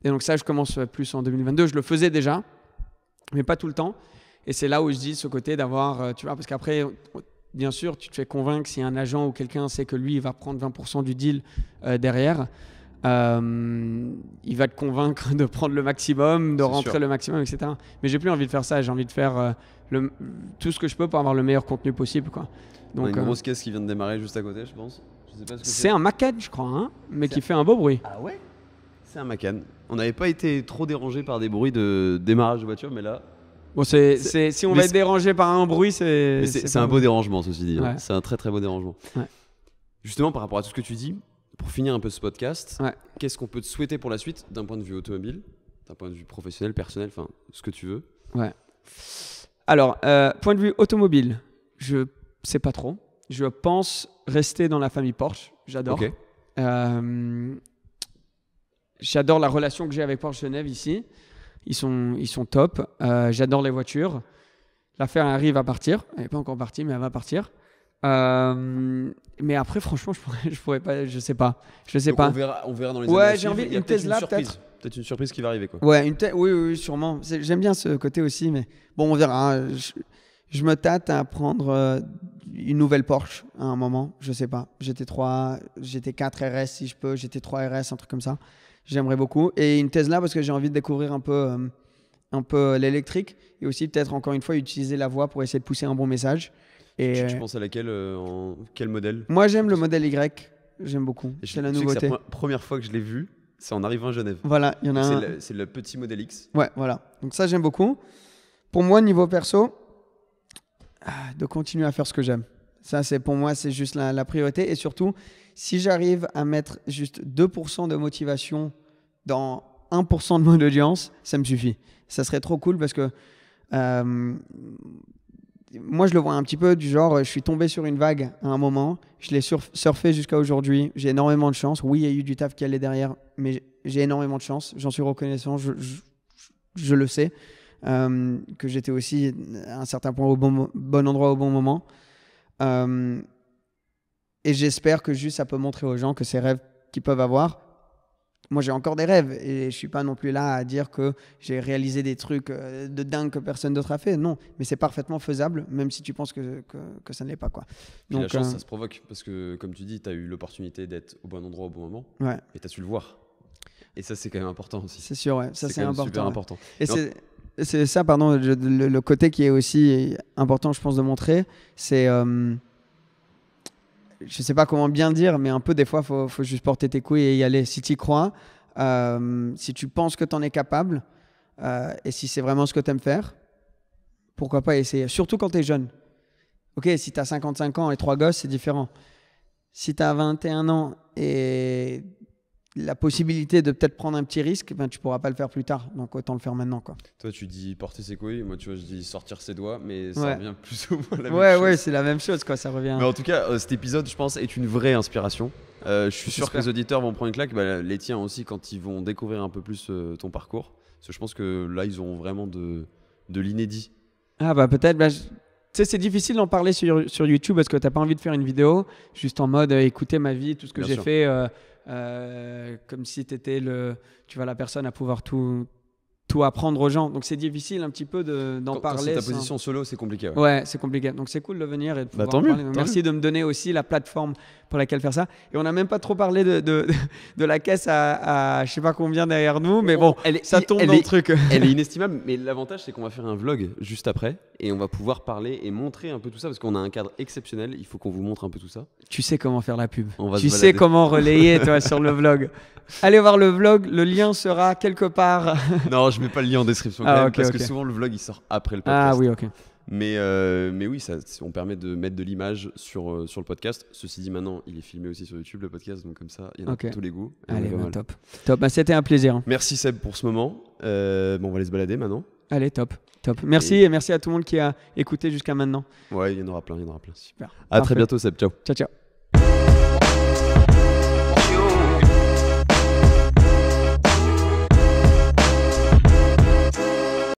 Et donc ça, je commence plus en 2022. Je le faisais déjà, mais pas tout le temps. Et c'est là où je dis ce côté d'avoir, tu vois, parce qu'après, bien sûr, tu te fais convaincre si un agent ou quelqu'un sait que lui, il va prendre 20% du deal derrière. Il va te convaincre de prendre le maximum, de rentrer le maximum, etc. Mais j'ai plus envie de faire ça. J'ai envie de faire tout ce que je peux pour avoir le meilleur contenu possible, quoi. Donc, une grosse caisse qui vient de démarrer juste à côté, je pense. Je sais pas ce que c'est un Macan, je crois, hein, mais qui fait un beau bruit. Ah ouais? C'est un Macan. On n'avait pas été trop dérangé par des bruits de démarrage de voiture, mais là. Bon, si on va être dérangé par un bruit, c'est un beau dérangement, ceci dit. Ouais. Hein. C'est un très très beau dérangement. Ouais. Justement, par rapport à tout ce que tu dis, pour finir un peu ce podcast, qu'est-ce qu'on peut te souhaiter pour la suite d'un point de vue automobile, d'un point de vue professionnel, personnel, enfin ce que tu veux? Ouais. Alors, point de vue automobile, je sais pas trop. Je pense rester dans la famille Porsche. J'adore. Okay. J'adore la relation que j'ai avec Porsche Genève ici. Ils sont top. J'adore les voitures. L'affaire arrive à partir. Elle n'est pas encore partie, mais elle va partir. Mais après, franchement, je pourrais pas. Je sais pas. Donc pas. On verra dans les années. Ouais, j'ai envie une Tesla peut-être. Peut-être une surprise qui va arriver, quoi. Ouais, oui, sûrement. J'aime bien ce côté aussi, mais bon, on verra. Hein. Je me tâte à prendre une nouvelle Porsche à un moment. Je sais pas. GT3, GT4 RS si je peux, GT3 RS, un truc comme ça. J'aimerais beaucoup. Et une Tesla parce que j'ai envie de découvrir un peu l'électrique et aussi peut-être encore une fois utiliser la voix pour essayer de pousser un bon message. Et tu penses à laquelle, quel modèle? Moi, j'aime le modèle Y. J'aime beaucoup. C'est la nouveauté. C'est la première fois que je l'ai vu, c'est en arrivant à Genève. Voilà, il y en a un. C'est le petit modèle X. Ouais, voilà. Donc ça, j'aime beaucoup. Pour moi, niveau perso, de continuer à faire ce que j'aime. Ça, pour moi, c'est juste la priorité. Et surtout, si j'arrive à mettre juste 2% de motivation dans 1% de mon audience, ça me suffit. Ça serait trop cool parce que moi, je le vois un petit peu du genre, je suis tombé sur une vague à un moment, je l'ai surfé jusqu'à aujourd'hui, j'ai énormément de chance. Oui, il y a eu du taf qui allait derrière, mais j'ai énormément de chance, j'en suis reconnaissant, je le sais, que j'étais aussi à un certain point au bon endroit au bon moment. Et j'espère que juste ça peut montrer aux gens que ces rêves qu'ils peuvent avoir, moi j'ai encore des rêves et je suis pas non plus là à dire que j'ai réalisé des trucs de dingue que personne d'autre a fait, non, mais c'est parfaitement faisable même si tu penses que ça ne l'est pas, quoi. Donc, la chance ça se provoque parce que comme tu dis tu as eu l'opportunité d'être au bon endroit au bon moment, et tu as su le voir, et ça c'est quand même important aussi. C'est sûr, ouais. Ça c'est important, super important. Et c'est ça, pardon, le côté qui est aussi important je pense de montrer, c'est je sais pas comment bien dire, mais un peu des fois, faut juste porter tes couilles et y aller. Si tu y crois, si tu penses que tu en es capable, et si c'est vraiment ce que tu aimes faire, pourquoi pas essayer. Surtout quand tu es jeune. Ok, si tu as 55 ans et 3 gosses, c'est différent. Si tu as 21 ans et la possibilité de peut-être prendre un petit risque, ben, tu pourras pas le faire plus tard. Donc autant le faire maintenant, quoi. Toi, tu dis porter ses couilles. Moi, tu vois, je dis sortir ses doigts. Mais ça revient plus ou moins la même chose. Ouais, c'est la même chose, quoi. Ça revient. Mais en tout cas, cet épisode, je pense, est une vraie inspiration. Je suis sûr que les auditeurs vont prendre une claque. Bah, les tiens aussi, quand ils vont découvrir un peu plus ton parcours. Parce que je pense que là, ils auront vraiment de l'inédit. Ah bah peut-être. Bah, tu sais, c'est difficile d'en parler sur YouTube parce que tu n'as pas envie de faire une vidéo juste en mode écoutez ma vie, tout ce que j'ai fait. Comme si tu étais la personne à pouvoir tout tout apprendre aux gens. Donc c'est difficile un petit peu d'en Quand parler. c'est ta sans- position solo, c'est compliqué. Ouais. Ouais, c'est compliqué. Donc c'est cool de venir et de pouvoir tant en mieux, parler. Donc, tant merci de me donner aussi la plateforme pour laquelle faire ça. Et on n'a même pas trop parlé de la caisse à je sais pas combien derrière nous, mais bon, ça tombe dans le truc. Elle est inestimable, mais l'avantage c'est qu'on va faire un vlog juste après et on va pouvoir parler et montrer un peu tout ça parce qu'on a un cadre exceptionnel. Il faut qu'on vous montre un peu tout ça. Tu sais comment faire la pub. On va Tu se sais balader. comment relayer, toi, sur le vlog. Allez voir le vlog. Le lien sera quelque part. Non, je mets pas le lien en description quand Ah, même, ok, parce ok. que souvent le vlog il sort après le podcast. Ah oui, ok. Mais oui, on permet de mettre de l'image sur le podcast. Ceci dit, maintenant, il est filmé aussi sur YouTube, le podcast, donc comme ça, il y en a Ok. pour tous les goûts. Et on Allez, est pas bah, mal. top. Top. Bah, c'était un plaisir. Hein. Merci Seb pour ce moment. Bon, on va aller se balader maintenant. Allez, top. Top. Merci et merci à tout le monde qui a écouté jusqu'à maintenant. Ouais, il y en aura plein. Super. À très Parfait. bientôt Seb, ciao. Ciao, ciao.